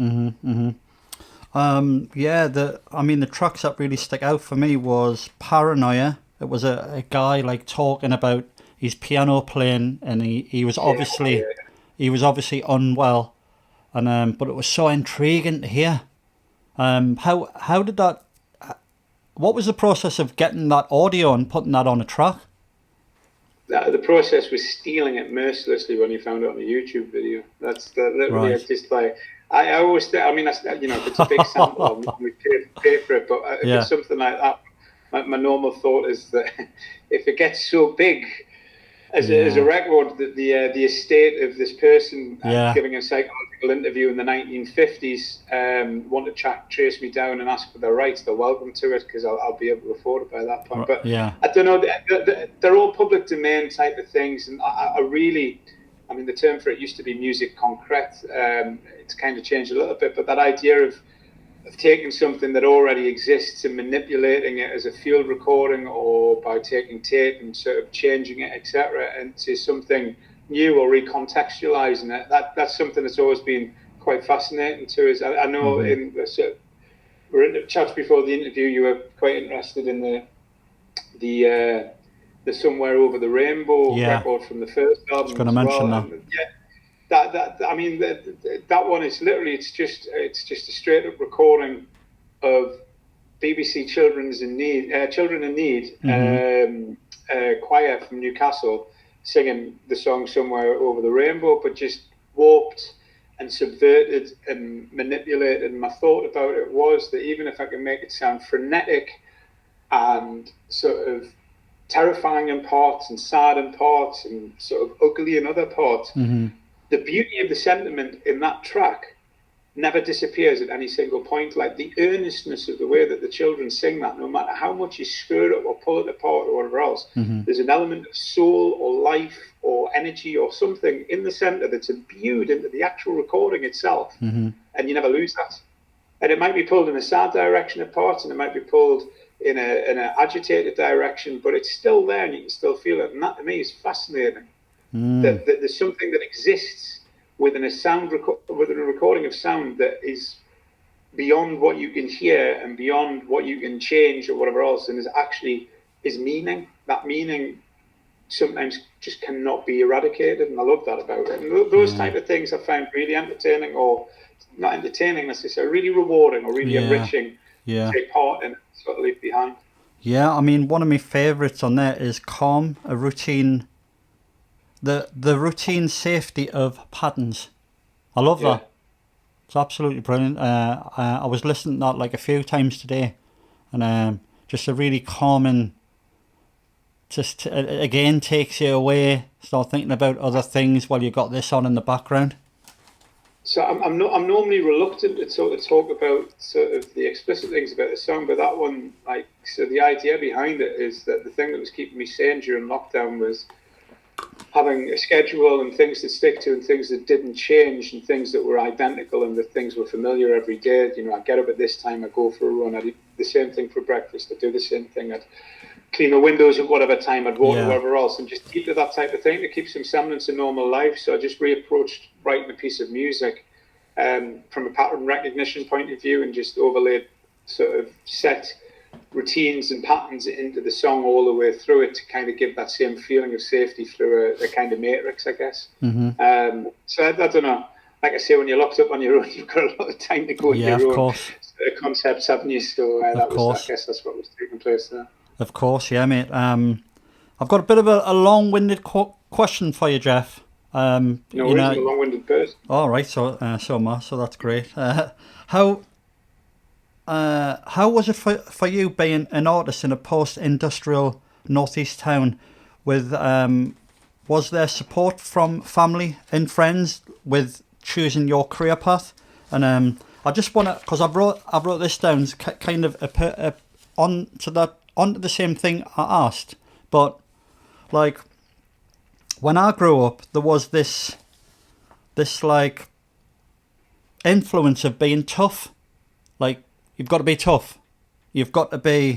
The tracks that really stick out for me was Paranoia. It was a guy like talking about his piano playing, and he was obviously unwell, and but it was so intriguing to hear. How did that? What was the process of getting that audio and putting that on a track? The process was stealing it mercilessly when you found it on a YouTube video. That's literally Right. just like, I always think, I mean, if it's a big sample, we pay for it, but if it's something like that, my normal thought is that if it gets so big as a record, that the estate of this person giving a psychological interview in the 1950s want to trace me down and ask for their rights, they're welcome to it, because I'll be able to afford it by that point. But I don't know, they're all public domain type of things, and I really, I mean, the term for it used to be musique concrète. It's kind of changed a little bit, but that idea of taking something that already exists and manipulating it as a field recording, or by taking tape and sort of changing it, etc., into something new, or recontextualizing it, that's something that's always been quite fascinating to us. I know we're in the chats before the interview, you were quite interested in the Somewhere Over the Rainbow record from the first album. I was going to mention that. That one is literally, it's just a straight up recording of BBC Children in Need choir from Newcastle singing the song Somewhere Over the Rainbow, but just warped and subverted and manipulated. And my thought about it was that even if I can make it sound frenetic and sort of terrifying in parts and sad in parts and sort of ugly in other parts, the beauty of the sentiment in that track never disappears at any single point. Like the earnestness of the way that the children sing that, no matter how much you screw it up or pull it apart or whatever else, there's an element of soul or life or energy or something in the centre that's imbued into the actual recording itself, and you never lose that. And it might be pulled in a sad direction at parts, and it might be pulled in an agitated direction, but it's still there and you can still feel it. And that to me is fascinating. That there's something that exists within a within a recording of sound that is beyond what you can hear and beyond what you can change or whatever else, and is meaning. That meaning sometimes just cannot be eradicated, and I love that about it. And those type of things I find really entertaining, or not entertaining necessarily, really rewarding or really enriching to take part in and sort of leave behind. Yeah, I mean, one of my favourites on there is Calm, a routine. The routine safety of patterns. I love that. It's absolutely brilliant. I was listening to that like a few times today, and just a really calming, just again takes you away, start thinking about other things while you got this on in the background. So I'm normally reluctant to sort of talk about sort of the explicit things about the song, but that one, like, so the idea behind it is that the thing that was keeping me sane during lockdown was having a schedule and things to stick to and things that didn't change and things that were identical and that things were familiar every day. You know, I get up at this time, I go for a run, I do the same thing for breakfast, I do the same thing, I'd clean the windows at whatever time, I'd water whatever else, and just keep to that type of thing to keep some semblance of normal life. So I just reapproached writing a piece of music from a pattern recognition point of view, and just overlaid sort of set routines and patterns into the song all the way through it to kind of give that same feeling of safety through a kind of matrix, I guess. So I don't know. Like I say, when you're locked up on your own, you've got a lot of time to go in your own concepts, haven't you? So I guess that's what was taking place there. Of course, yeah, mate. I've got a bit of a long-winded question for you, Geoff. I'm a long-winded person. All right, so am I, so that's great. How was it for you being an artist in a post-industrial northeast town? Was there support from family and friends with choosing your career path? And I just want to, because I wrote this down, kind of onto the same thing I asked, but like when I grew up, there was this this like influence of being tough. Like, you've got to be tough. You've got to be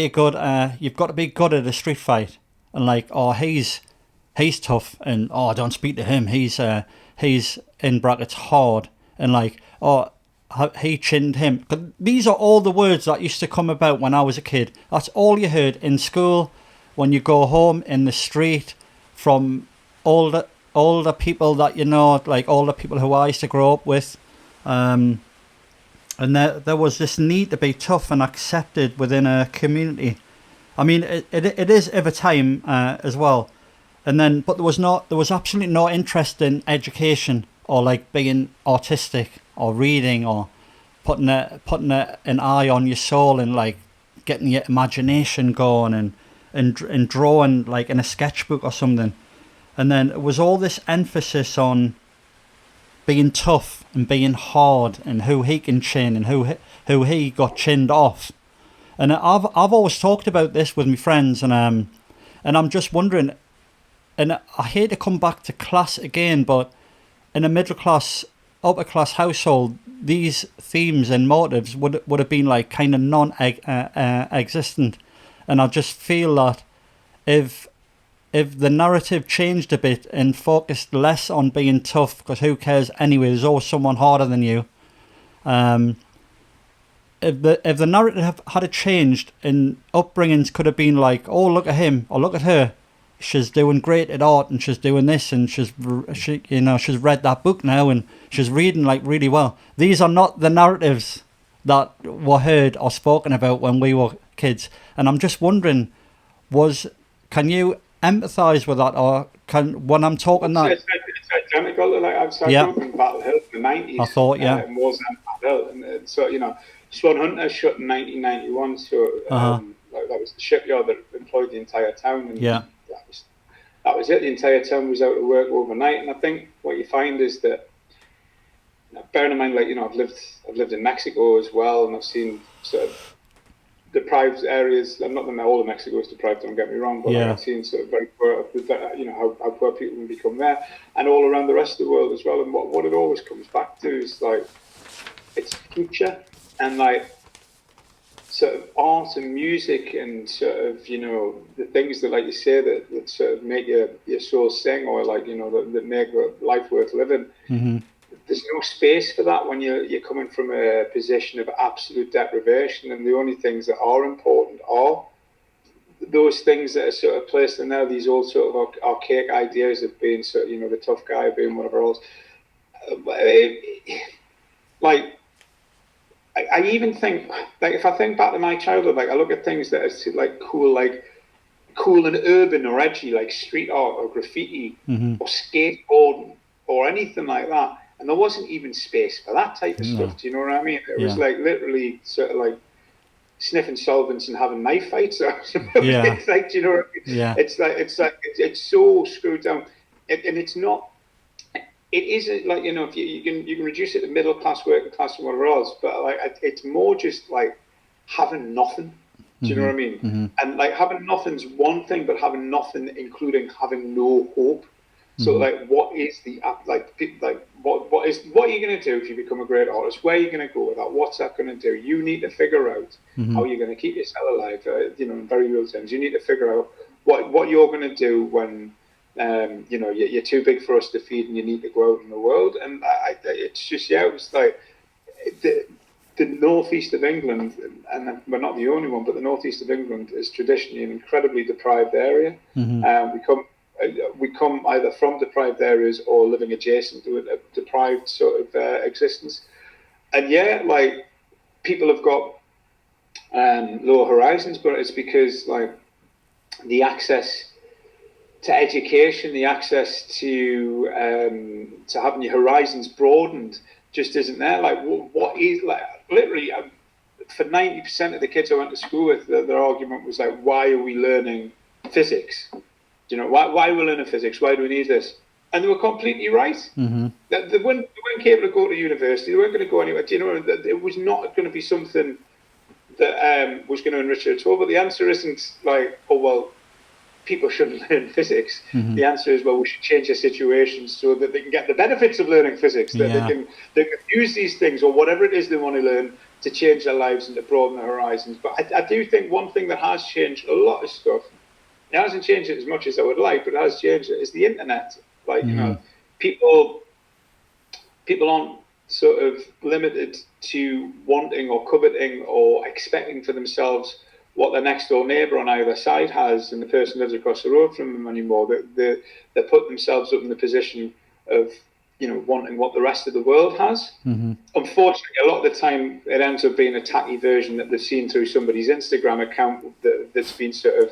good at a street fight. And like, oh, he's tough, and oh, don't speak to him. He's in brackets hard, and like, oh, he chinned him. These are all the words that used to come about when I was a kid. That's all you heard in school, when you go home, in the street, from all the people that you know, like all the people who I used to grow up with. And there was this need to be tough and accepted within a community. I mean, it is of a time as well. And then, but there was absolutely no interest in education, or like being artistic, or reading, or putting an eye on your soul, and like getting your imagination going, and drawing like in a sketchbook or something. And then it was all this emphasis on being tough and being hard, and who he can chin, and who he got chinned off. And I've always talked about this with my friends, and I'm just wondering, and I hate to come back to class again, but in a middle class, upper class household, these themes and motives would have been like kind of non-existent. And I just feel that if the narrative changed a bit and focused less on being tough, because who cares anyway, there's always someone harder than you. If the narrative had changed, and upbringings could have been like, oh, look at him, or look at her, she's doing great at art, and she's doing this, and she's read that book now, and she's reading like really well. These are not the narratives that were heard or spoken about when we were kids. And I'm just wondering, can you empathise with that, or when I'm talking that? It's identical to, like, I grew up in Battle Hill in the 90s. I thought, yeah. More than Battle Hill. And so, Swan Hunter shut in 1991, so that was the shipyard that employed the entire town. And yeah. That was it. The entire town was out of work overnight. And I think what you find is that, bearing in mind, like, I've lived in Mexico as well, and I've seen sort of deprived areas. I'm not that all of Mexico is deprived, don't get me wrong, but I've seen sort of very poor, how poor people can become there, and all around the rest of the world as well. And what it always comes back to is like, it's future, and like sort of art and music, and sort of the things that, like you say, that sort of make your soul sing, or like that make life worth living. Mm-hmm. There's no space for that when you're coming from a position of absolute deprivation, and the only things that are important are those things that are sort of placed in there, these old sort of archaic ideas of being sort of, the tough guy, being whatever else. Like, I even think, like, if I think back to my childhood, like, I look at things that are like cool and urban or edgy, like street art or graffiti, mm-hmm. or skateboarding or anything like that. And there wasn't even space for that type of stuff. Do you know what I mean? It was like literally sort of like sniffing solvents and having knife fights. Yeah. It's like, do you know what I mean? Yeah. It's so screwed down, and it's not. It isn't like, if you can reduce it to middle class, working class, and whatever else. But like, it's more just like having nothing. Do you know what I mean? Mm-hmm. And like, having nothing's one thing, but having nothing, including having no hope. So like, what is what are you going to do if you become a great artist? Where are you going to go with that? What's that going to do? You need to figure out how you're going to keep yourself alive. In very real terms, you need to figure out what you're going to do when you're too big for us to feed, and you need to go out in the world. And it's just it was like the North East of England, and we're not the only one, but the North East of England is traditionally an incredibly deprived area. We come either from deprived areas or living adjacent to a deprived sort of existence. And like, people have got lower horizons, but it's because like the access to education, the access to having your horizons broadened just isn't there. Like, what is, like, literally, for 90% of the kids I went to school with, their argument was like, why are we learning physics? Why are we learning physics? Why do we need this? And they were completely right. Mm-hmm. They weren't able to go to university. They weren't going to go anywhere. It was not going to be something that was going to enrich you at all. But the answer isn't like, oh, well, people shouldn't learn physics. The answer is, well, we should change their situations so that they can get the benefits of learning physics, that they can use these things or whatever it is they want to learn to change their lives and to broaden their horizons. But I do think one thing that has changed a lot of stuff, it hasn't changed it as much as I would like, but it has changed it, is the internet. Like, you know, people aren't sort of limited to wanting or coveting or expecting for themselves what their next door neighbour on either side has and the person lives across the road from them anymore. They put themselves up in the position of, you know, wanting what the rest of the world has. Unfortunately, a lot of the time it ends up being a tacky version that they've seen through somebody's Instagram account that's been sort of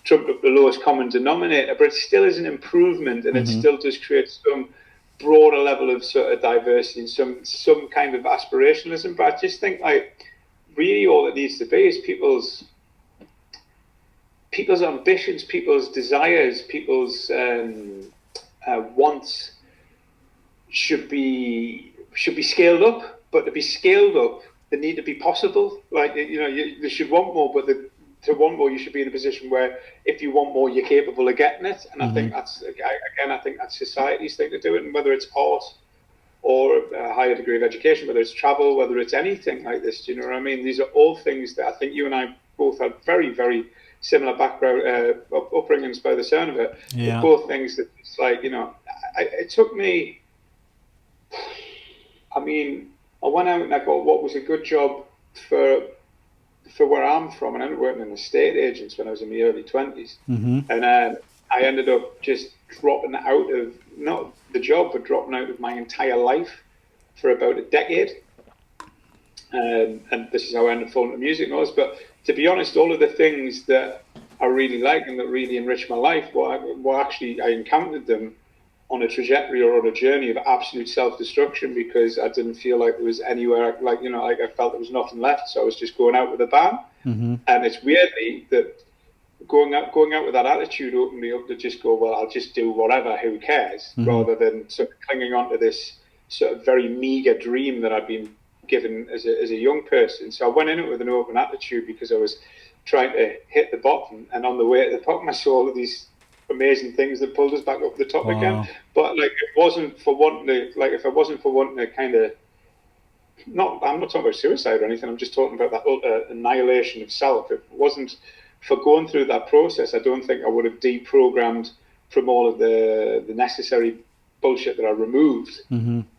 trumped up the lowest common denominator, but it still is an improvement, and it still does create some broader level of sort of diversity and some kind of aspirationalism. But I just think, like, really all it needs to be is people's ambitions, people's desires, people's wants should be scaled up. But to be scaled up, they need to be possible. Like, you know, they should want more, but to want more, you should be in a position where if you want more, you're capable of getting it. And I think that's, again, I think that's society's thing to do it. And whether it's art or a higher degree of education, whether it's travel, whether it's anything like this, do you know what I mean? These are all things that I think you and I both have very, very similar background, upbringings by the sound of it. Yeah. Both things that it's like, you know, it took me, I mean, I went out and I got what was a good job for where I'm from, and I ended up working in estate agents when I was in my early 20s. And I ended up just dropping out of, not the job, but dropping out of my entire life for about a decade. And this is how I ended up falling into music noise. But to be honest, all of the things that I really like and that really enrich my life, well, actually I encountered them on a trajectory or on a journey of absolute self-destruction, because I didn't feel like there was anywhere, like, you know, like I felt there was nothing left. So I was just going out with a bang. And it's weirdly that going out with that attitude opened me up to just go, well, I'll just do whatever, who cares, rather than sort of clinging on to this sort of very meager dream that I'd been given as a young person. So I went in it with an open attitude because I was trying to hit the bottom, and on the way to the bottom I saw all of these amazing things that pulled us back up the top again. But like, if I wasn't for wanting to kind of, I'm not talking about suicide or anything, I'm just talking about that utter annihilation of self. If it wasn't for going through that process, I don't think I would have deprogrammed from all of the necessary bullshit that I removed,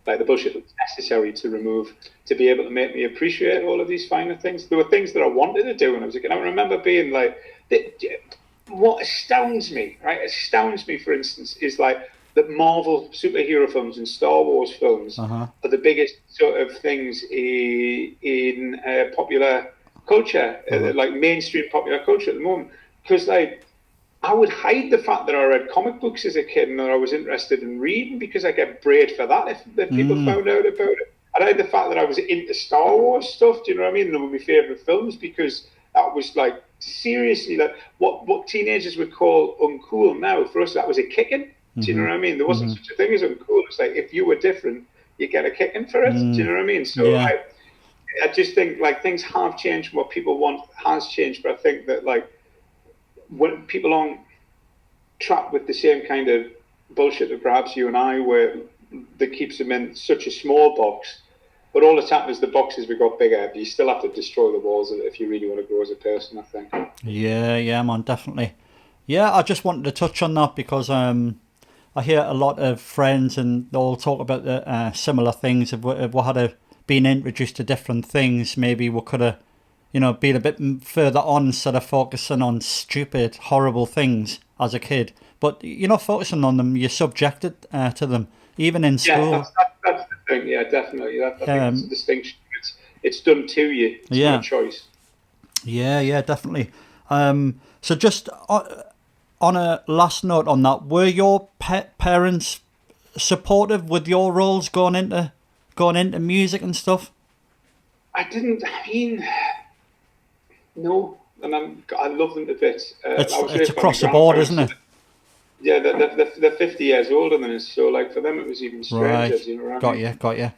like the bullshit that was necessary to remove, to be able to make me appreciate all of these finer things. There were things that I wanted to do when I was a kid. I remember being like, what astounds me, for instance, is like that Marvel superhero films and Star Wars films are the biggest sort of things in popular culture, like mainstream popular culture at the moment. Because like, I would hide the fact that I read comic books as a kid and that I was interested in reading, because I get braid for that if people found out about it. I'd hide the fact that I was into Star Wars stuff, do you know what I mean? They were my favourite films, because that was like, seriously, like what teenagers would call uncool now, for us that was a kicking. Do you know what I mean? There wasn't such a thing as uncool. It's like, if you were different, you get a kicking for it. Do you know what I mean? So I just think like things have changed. What people want has changed, but I think that like when people aren't trapped with the same kind of bullshit that perhaps you and I were, that keeps them in such a small box. But all that's happened is the boxes we got bigger. But you still have to destroy the walls if you really want to grow as a person, I think. Yeah, man, definitely. Yeah, I just wanted to touch on that because I hear a lot of friends and they all talk about the similar things. If we had been introduced to different things, maybe we could have, you know, been a bit further on instead of focusing on stupid, horrible things as a kid. But you're not focusing on them; you're subjected to them, even in school. Yeah, that's the thing. Yeah, definitely. I think that's the distinction. It's done to you. It's not a choice. Yeah, definitely. So just on a last note on that, were your parents supportive with your roles going into music and stuff? I mean, no, and I love them to bits. It's across the board, isn't it? Yeah, they're 50 years older than us, so like for them it was even stranger. Right. You know what I mean? Got you.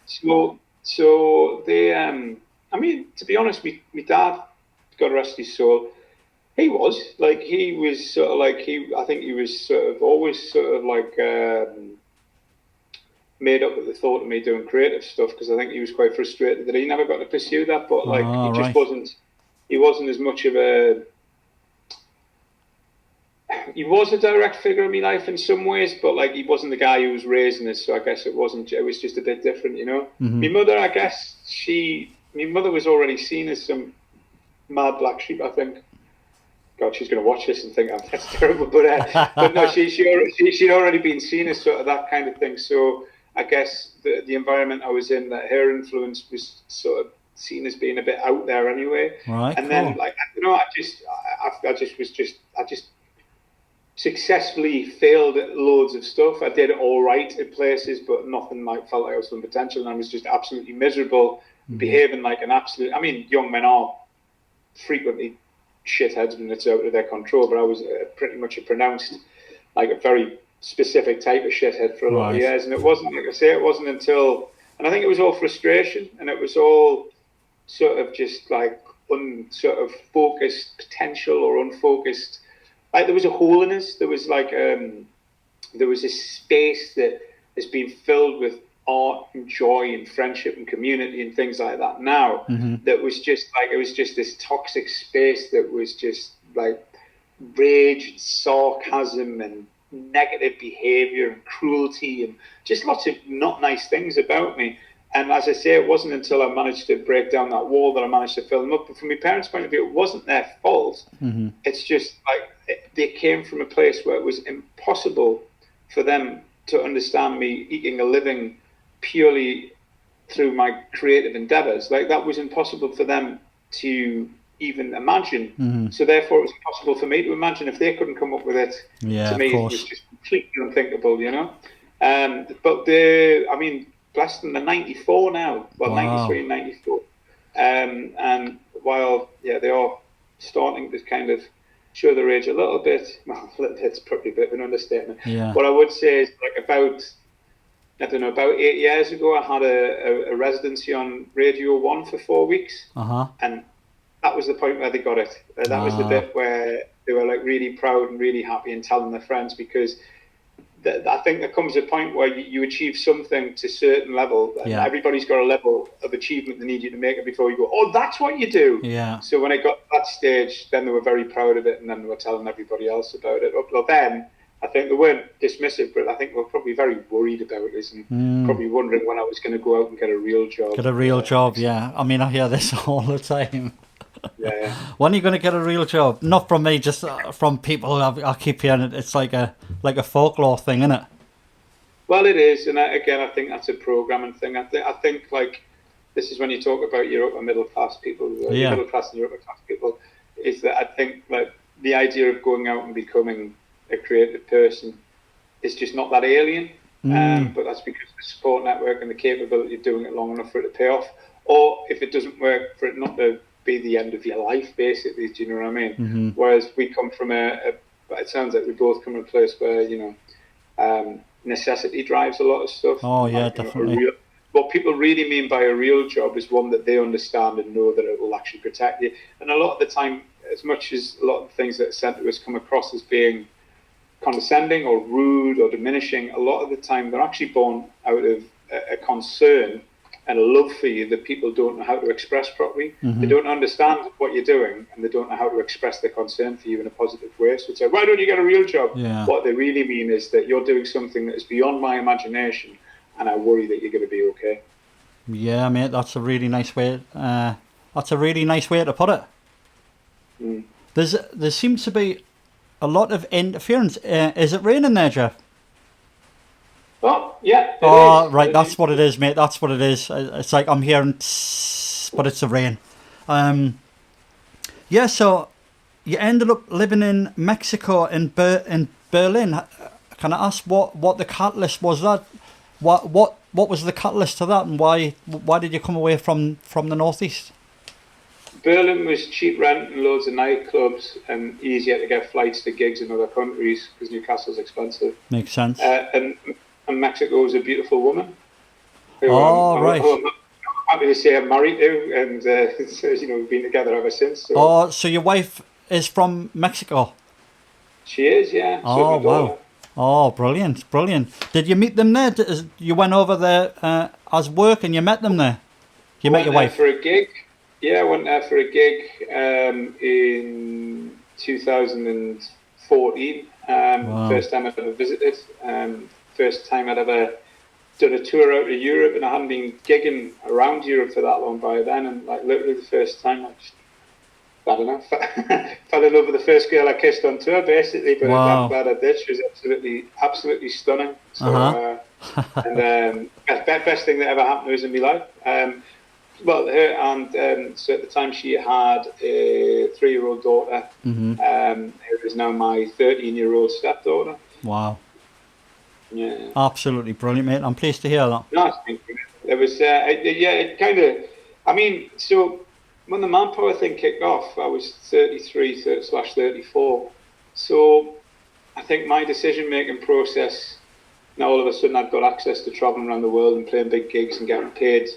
So they, I mean, to be honest, my dad, God rest his soul, He was like he was sort of like I think he was sort of always sort of like made up with the thought of me doing creative stuff, because I think he was quite frustrated that he never got to pursue that. But like he just wasn't. He wasn't as much of a. He was a direct figure in my life in some ways, but like he wasn't the guy who was raising us. So I guess it wasn't. It was just a bit different, you know. My mother, I guess my mother was already seen as some mad black sheep, I think. God, she's going to watch this and think, oh, that's terrible. But no, she'd already been seen as sort of that kind of thing. So I guess the environment I was in, that her influence was sort of seen as being a bit out there anyway. Right. And cool. then, like, you know, I just successfully failed at loads of stuff. I did it all right at places, but nothing like felt like I was full potential, and I was just absolutely miserable, behaving like an absolute. I mean, young men are frequently shitheads when it's out of their control, but I was pretty much a pronounced, like a very specific type of shithead for a lot of years. And it wasn't, like I say, it wasn't until, and I think it was all frustration, and it was all sort of just like sort of focused potential or unfocused. Like there was a hole in us. There was like there was a space that has been filled with art and joy and friendship and community and things like that now, that was just like, it was just this toxic space that was just like rage and sarcasm and negative behavior and cruelty and just lots of not nice things about me. And as I say, it wasn't until I managed to break down that wall that I managed to fill them up. But from my parents' point of view, it wasn't their fault. It's just like they came from a place where it was impossible for them to understand me eking a living purely through my creative endeavors. Like that was impossible for them to even imagine. So therefore it was impossible for me to imagine. If they couldn't come up with it, to me it was just completely unthinkable, you know. But I mean, bless them, they're 94 now. Well, 93 and 94. And while they are starting to kind of show their age a little bit, well, it's probably a bit of an understatement. What I would say is, like, about 8 years ago, I had a residency on Radio 1 for 4 weeks. And that was the point where they got it. That was the bit where they were like really proud and really happy and telling their friends, because I think there comes a point where you achieve something to a certain level, and everybody's got a level of achievement they need you to make it before you go, oh, that's what you do. So when I got to that stage, then they were very proud of it, and then they were telling everybody else about it. Well, then I think they weren't dismissive, but I think they were probably very worried about it, and probably wondering when I was going to go out and get a real job. Get a real job, yeah. I mean, I hear this all the time. When are you going to get a real job? Not from me, just from people. I keep hearing it. It's like a folklore thing, isn't it? Well, it is, and I think that's a programming thing. I think like this is when you talk about your upper middle class people, your middle class and your upper class people, is that I think like the idea of going out and becoming a creative person is just not that alien. But that's because of the support network and the capability of doing it long enough for it to pay off, or if it doesn't work, for it not to be the end of your life, basically. Do you know what I mean? Whereas we come from it sounds like we both come from a place where, you know, necessity drives a lot of stuff. Oh yeah, like, definitely. What people really mean by a real job is one that they understand and know that it will actually protect you. And a lot of the time, as much as a lot of things that are sent to us come across as being condescending or rude or diminishing, a lot of the time they're actually born out of a concern and a love for you that people don't know how to express properly. They don't understand what you're doing, and they don't know how to express their concern for you in a positive way. So it's like, why don't you get a real job? What they really mean is that you're doing something that is beyond my imagination, and I worry that you're going to be okay. Yeah, mate, that's a really nice way. That's a really nice way to put it. There seems to be a lot of interference. Is it raining there, Geoff? Oh, yeah. Oh, right, that's what it is, mate. That's what it is. It's like I'm hearing tss, but it's the rain. Yeah, so you ended up living in Mexico, in Berlin. Can I ask what the catalyst was? That what was the catalyst to that, and why did you come away from the Northeast? Berlin was cheap rent and loads of nightclubs, and easier to get flights to gigs in other countries because Newcastle's expensive. Makes sense. And Mexico is a beautiful woman. Who, right. Who I'm happy to say I'm married to, and so, you know, we've been together ever since. So. Oh, so your wife is from Mexico. She is, yeah. Oh, wow. Oh, brilliant, brilliant. Did you meet them there? You went over there as work and you met them there? You met your wife? For a gig. Yeah, I went there for a gig in 2014. Wow. First time I'd ever visited. First time I'd ever done a tour out of Europe, and I hadn't been gigging around Europe for that long by then. And like literally the first time, I don't know, fell in love with the first girl I kissed on tour, basically. But wow. I'm glad I did. She was absolutely stunning. So, and best thing that ever happened to us in my life. Well, her and so at the time she had a 3-year-old daughter, who is now my 13-year-old stepdaughter. Wow. Yeah. Absolutely brilliant, mate. I'm pleased to hear that. No, it was, it kind of, I mean, so when the MANPOWER thing kicked off, I was 33/34. So I think my decision-making process, now all of a sudden I've got access to traveling around the world and playing big gigs and getting paid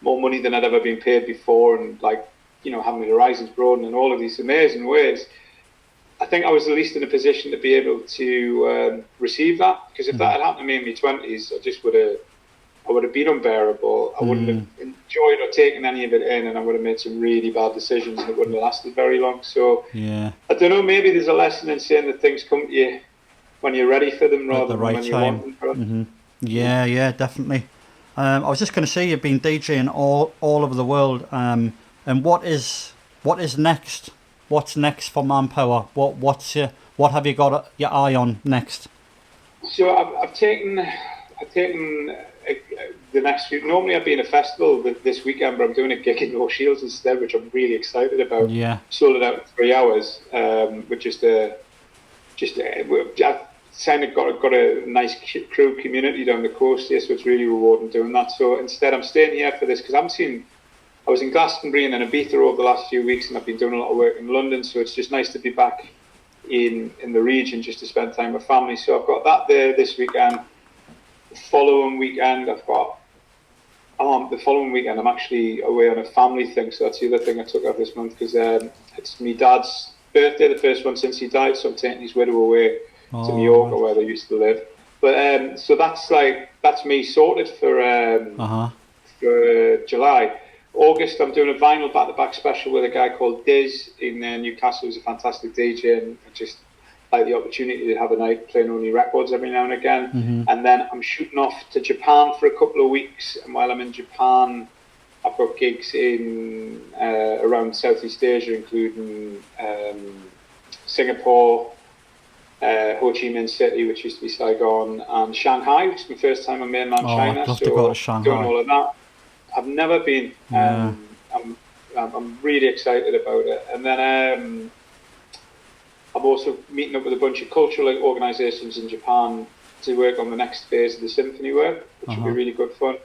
more money than I'd ever been paid before, and like, you know, having my horizons broadened in all of these amazing ways. I think I was at least in a position to be able to receive that, because if that had happened to me in my 20s, I would have been unbearable. I wouldn't have enjoyed or taken any of it in, and I would have made some really bad decisions, and it wouldn't have lasted very long. So yeah, I don't know, maybe there's a lesson in saying that things come to you when you're ready for them rather than when you want them for them. Yeah, definitely. I was just going to say, you've been DJing all over the world, and what is next? What's next for MANPOWER? What have you got your eye on next? So I've taken the next few. Normally I'd be in a festival this weekend, but I'm doing a gig in North Shields instead, which I'm really excited about. Yeah. Sold it out in 3 hours, with just a kind of got a nice crew community down the coast here, so it's really rewarding doing that. So instead I'm staying here for this, because I was in Glastonbury and in Ibiza over the last few weeks, and I've been doing a lot of work in London, so it's just nice to be back in the region just to spend time with family. So I've got that there this weekend. The following weekend I'm actually away on a family thing, so that's the other thing I took off this month, because it's my dad's birthday, the first one since he died, so I'm taking his widow away to Mallorca, where they used to live. But so that's me sorted for July. August, I'm doing a vinyl back-to-back special with a guy called Diz in Newcastle, who's a fantastic DJ, and I just like the opportunity to have a night playing only records every now and again. And then I'm shooting off to Japan for a couple of weeks, and while I'm in Japan, I've got gigs in around Southeast Asia, including Singapore, Ho Chi Minh City, which used to be Saigon, and Shanghai, which is my first time in mainland China. I'd love to go to Shanghai. Doing all of that. I've never been. Yeah. I'm really excited about it. And then I'm also meeting up with a bunch of cultural organisations in Japan to work on the next phase of the symphony work, which will be really good fun.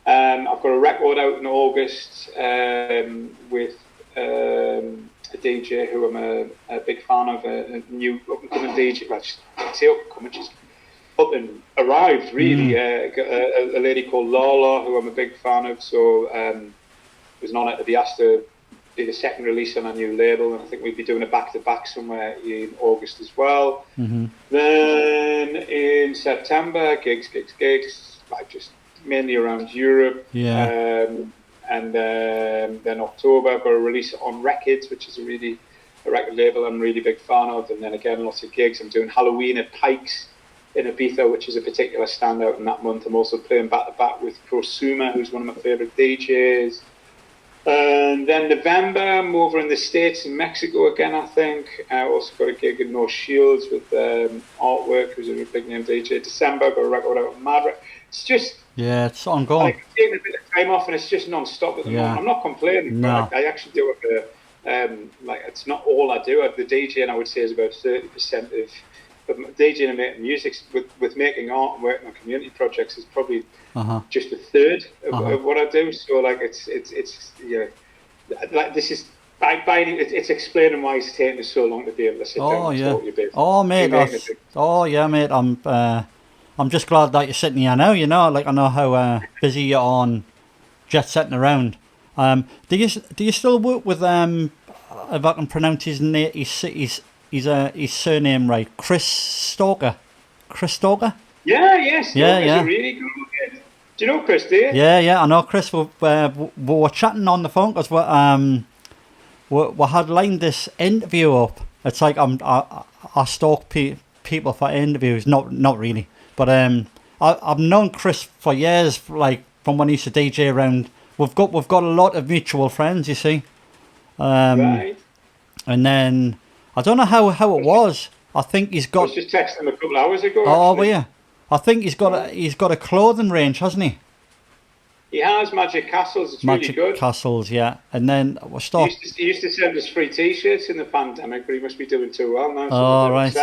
I've got a record out in August with a DJ who I'm a big fan of, a new up-and-coming DJ. Well, I'd say up-and-coming, just up and arrived, really. A lady called Lala, who I'm a big fan of, so it was an honour to be asked to be the second release on a new label, and I think we'll be doing a back-to-back somewhere in August as well. Then in September, gigs, like just mainly around Europe. And then October, I've got a release on Records, which is a record label I'm a really big fan of, and then again lots of gigs. I'm doing Halloween at Pikes in Ibiza, which is a particular standout in that month. I'm also playing back-to-back with Prosuma, who's one of my favourite DJs. And then November, I'm over in the States, in Mexico again, I think. I also got a gig in North Shields with Artwork, who's a big name DJ. December, I've got a record out with Madrid. It's just... Yeah, it's ongoing. Like, I'm taking a bit of time off, and it's just non-stop at the moment. I'm not complaining, but I actually do it like, it's not all I do. The DJing, I would say, is about 30% of DJing and making music. With making art and working on community projects is probably just a third of what I do. So like it's like this is it's explaining why it's taking us so long to be able to sit down and talk to you a bit. Mate, I'm just glad that you're sitting here now. You know, like I know how busy you're on jet setting around. Do you still work with if I can pronounce his name, his surname right, Chris Stalker. Chris Stalker? Yeah, yes. Yeah, He's yeah. a really good kid. Do you know Chris, do you? Yeah, I know Chris. We were chatting on the phone because we had lined this interview up. It's like I stalk people for interviews. Not really, but I've known Chris for years, like from when he used to DJ around. We've got a lot of mutual friends, you see. Right. And then I don't know how it was. I think he's got. I was just texting him a couple hours ago. Oh, actually. were you? I think he's got a clothing range, hasn't he? He has Magic Castles. It's Magic really good. Castles, yeah. And then we're stuck. He used to send us free T-shirts in the pandemic, but he must be doing too well now. So Oh, right.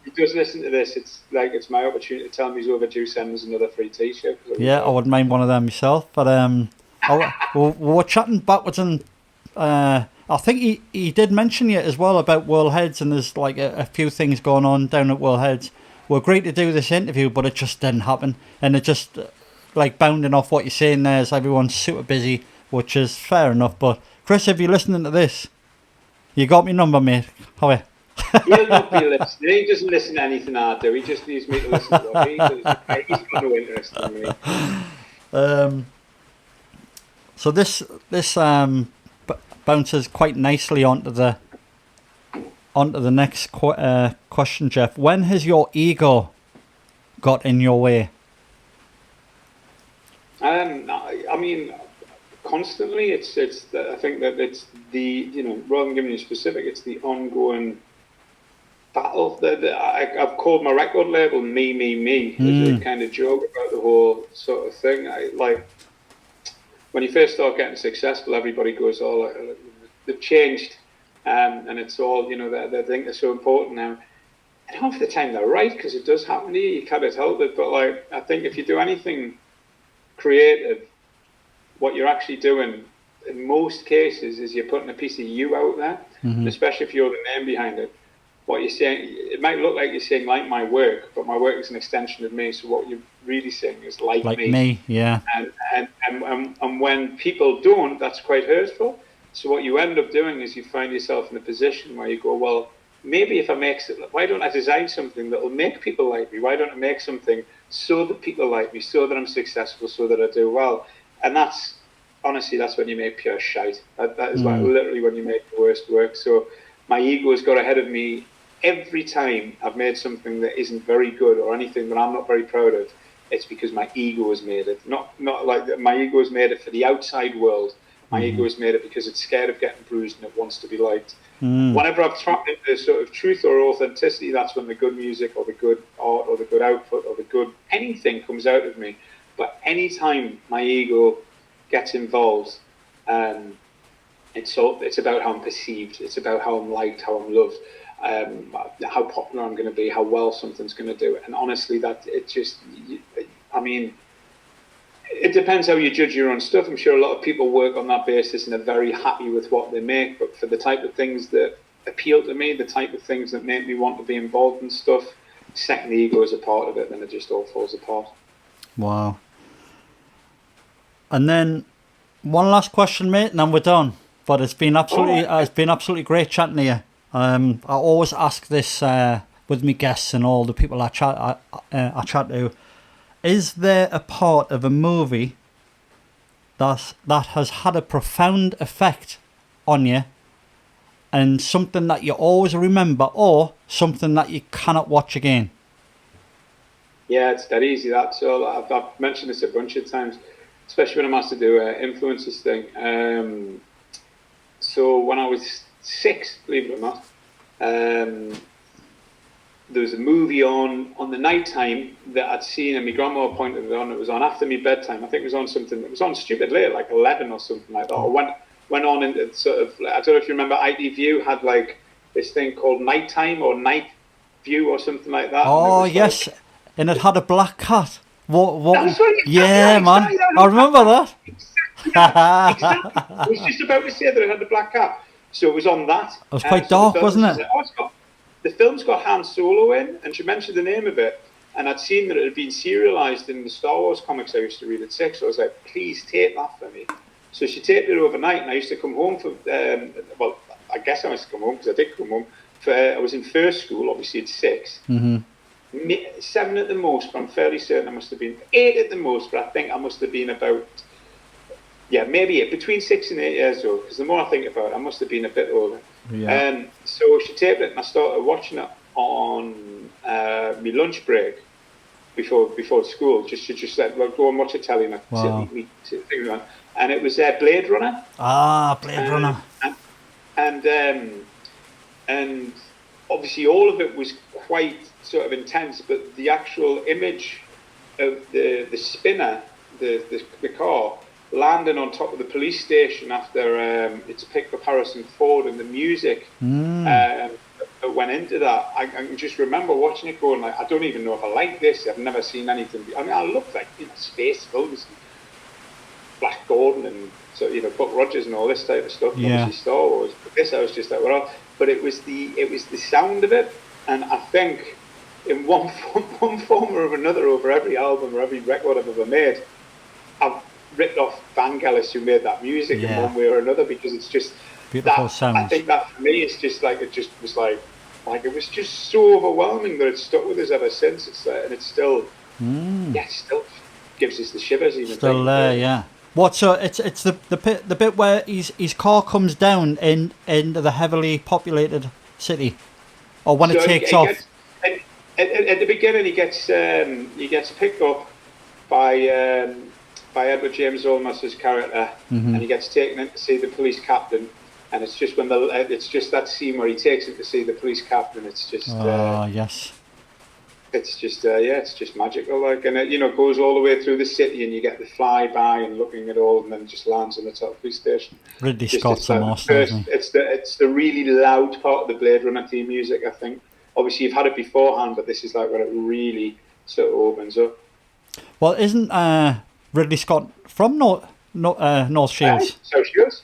He does listen to this. It's my opportunity to tell him he's overdue. Send us another free T-shirt. Yeah, I wouldn't mind one of them myself. But we were chatting backwards, and I think he did mention you as well about World Heads, and there's like a few things going on down at World Heads. We're great to do this interview, but it just didn't happen, and it just like bounding off what you're saying there is everyone's super busy, which is fair enough. But Chris, if you're listening to this, you got my number, mate. How are you? He'll not be listening. He doesn't listen to anything I do. He just needs me to listen to what he does. He's got no interest in me. So this bounces quite nicely onto the next question, Geoff. When has your ego got in your way? I mean, constantly. I think that it's the, rather than giving you specific, it's the ongoing battle. I've called my record label Me. There's a kind of joke about the whole sort of thing. When you first start getting successful, everybody goes, "Oh, they've changed," and it's all, they think they're so important now. And half the time they're right, because it does happen to you. You can't help it. But I think if you do anything creative, what you're actually doing in most cases is you're putting a piece of you out there, and especially if you're the name behind it. What you're saying, it might look like you're saying like my work, but my work is an extension of me. So what you're really saying is like me. Yeah. And when people don't, that's quite hurtful. So what you end up doing is you find yourself in a position where you go, well, maybe if why don't I design something that will make people like me? Why don't I make something so that people like me, so that I'm successful, so that I do well? And that's when you make pure shite. That is like literally when you make the worst work. So my ego has got ahead of me every time I've made something that isn't very good or anything that I'm not very proud of. It's because my ego has made it. Not like that. My ego has made it for the outside world. My ego has made it because it's scared of getting bruised and it wants to be liked. Whenever I've trapped into sort of truth or authenticity, that's when the good music or the good art or the good output or the good anything comes out of me. But anytime my ego gets involved, it's about how I'm perceived. It's about how I'm liked, how I'm loved, how popular I'm going to be, how well something's going to do. And honestly, it depends how you judge your own stuff. I'm sure a lot of people work on that basis and are very happy with what they make. But for the type of things that appeal to me, the type of things that make me want to be involved in stuff, second the ego is a part of it, then it just all falls apart. Wow. And then one last question, mate, and then we're done. But it's been absolutely great chatting to you. I always ask this with my guests and all the people I chat to. Is there a part of a movie that has had a profound effect on you, and something that you always remember, or something that you cannot watch again? Yeah, it's that easy. So I've mentioned this a bunch of times, especially when I'm asked to do an influencers thing. So when I was 6, believe it or not, there was a movie on the night time that I'd seen, and my grandma pointed it on. It was on after my bedtime. I think it was on something. It was on stupid late, like 11 or something like that. Or went on into sort of, I don't know if you remember, ITV had like this thing called Nighttime or Night View or something like that. Oh, yes. And it had a black cat. What? Yeah, man. Exactly. I remember that. Exactly. I was just about to say that it had the black cat. So it was on that. It was quite dark, wasn't it? The film's got Han Solo in, and she mentioned the name of it, and I'd seen that it had been serialized in the Star Wars comics I used to read at 6, so I was like, please take that for me. So she taped it overnight, and I used to come home for, well, I guess I must have come home, because I did come home. I was in first school, obviously at 6. 7 at the most, but I'm fairly certain I must have been 8 at the most, but I think I must have been about, maybe between 6 and 8 years old, because the more I think about it, I must have been a bit older. So she taped it, and I started watching it on my lunch break before school, just like, well, go and watch a telly, and and it was Blade Runner. Blade Runner. And obviously all of it was quite sort of intense, but the actual image of the spinner, the car, landing on top of the police station after it's picked up Harrison Ford, and the music that went into that, I can just remember watching it going like, I don't even know if I like this. I've never seen anything. I mean, I looked like, space films, and Black Gordon, and so Buck Rogers and all this type of stuff. Obviously Star Wars. But this, I was just like, well, but it was the sound of it, and I think in one form or another, over every album or every record I've ever made, I've ripped off Vangelis, who made that music in one way or another, because it's just beautiful sounds. I think that for me is just like, it just was like it was just so overwhelming that it's stuck with us ever since. It's and it's still still gives us the shivers even. Still there, What? So it's the bit where his car comes down into the heavily populated city, or when it takes off. At the beginning, he gets picked up by Edward James Olmos's character, and he gets taken in to see the police captain. And it's just it's just that scene where he takes him to see the police captain. It's just yes. It's just it's just magical, like, and it goes all the way through the city, and you get the flyby and looking at all, and then just lands on the top police station. Ridley Scott's a master, isn't he? It's the really loud part of the Blade Runner theme music, I think. Obviously, you've had it beforehand, but this is like when it really sort of opens up. Well, isn't Ridley Scott from North Shields?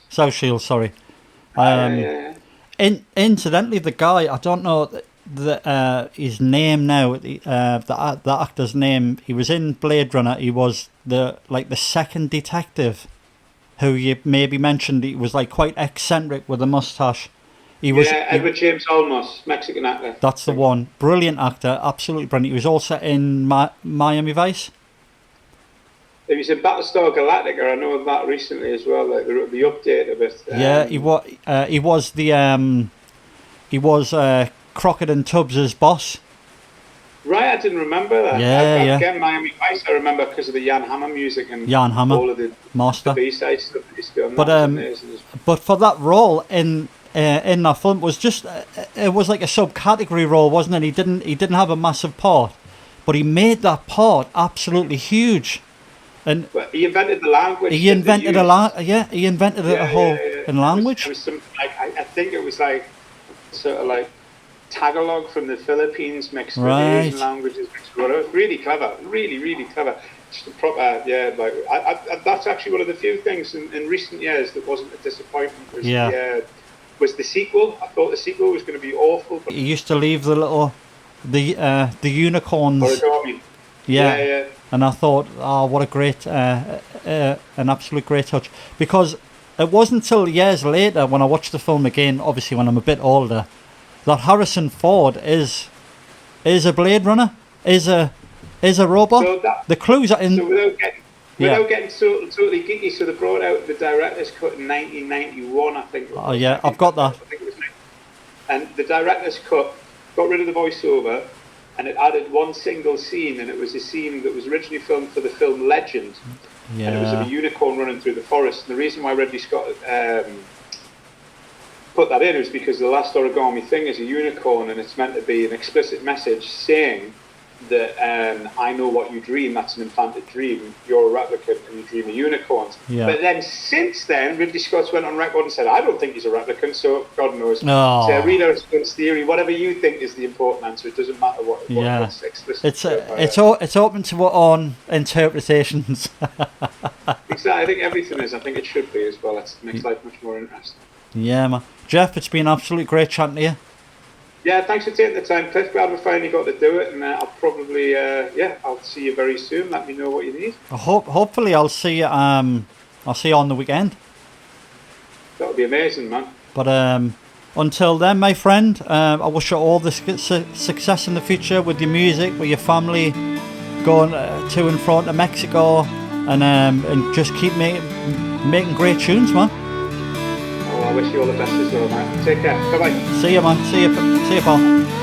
South Shields, sorry. Incidentally, the guy, I don't know his name now, the actor's name. He was in Blade Runner. He was the second detective, who you maybe mentioned. He was like quite eccentric with a mustache. Edward James Olmos, Mexican actor. That's the one. Brilliant actor, absolutely brilliant. He was also in Miami Vice. He was in Battlestar Galactica. I know of that recently as well. Like the update of it. He was Crockett and Tubbs's boss. Right, I didn't remember that. Again, Miami Vice, I remember because of the Jan Hammer music and all of the master B-side stuff. But for that role in that film, was just it was like a subcategory role, wasn't it? He didn't have a massive part, but he made that part absolutely huge. And he invented the language. He invented a whole language. It was some, I think it was like sort of like Tagalog from the Philippines mixed with Asian languages mixed with it. Really clever, really clever. Just a proper, that's actually one of the few things in recent years that wasn't a disappointment. Was the sequel. I thought the sequel was going to be awful. But he used to leave the unicorns. Origami. Yeah. And I thought, what a great, an absolute great touch. Because it wasn't until years later when I watched the film again, obviously when I'm a bit older, that Harrison Ford is a Blade Runner, is a robot. So the clues are in. So without getting totally geeky, so they brought out the director's cut in 1991, I think. Oh yeah, I've got that. I think it was, and the director's cut got rid of the voiceover, and it added one single scene, and it was a scene that was originally filmed for the film Legend. Yeah. And it was of a unicorn running through the forest. And the reason why Ridley Scott put that in was because the last origami thing is a unicorn, and it's meant to be an explicit message saying that I know what you dream, that's an implanted dream, you're a replicant and you dream of unicorns. Yeah. But then since then, Ridley Scott's went on record and said, I don't think he's a replicant, so God knows. No. So reader's theory, whatever you think is the important answer, it doesn't matter what's explicit. It's open to our own interpretations. Exactly, I think everything is. I think it should be as well. It makes life much more interesting. Yeah, man. Jeff, it's been absolutely great chatting to you. Yeah, thanks for taking the time, Cliff. Glad we finally got to do it, and I'll probably, I'll see you very soon. Let me know what you need. Hopefully, I'll see you I'll see you on the weekend. That would be amazing, man. But until then, my friend, I wish you all the success in the future with your music, with your family, going to and from to Mexico, and just keep making great tunes, man. Oh, I wish you all the best as well, man. Take care. Bye bye. See you, man. See you, pal.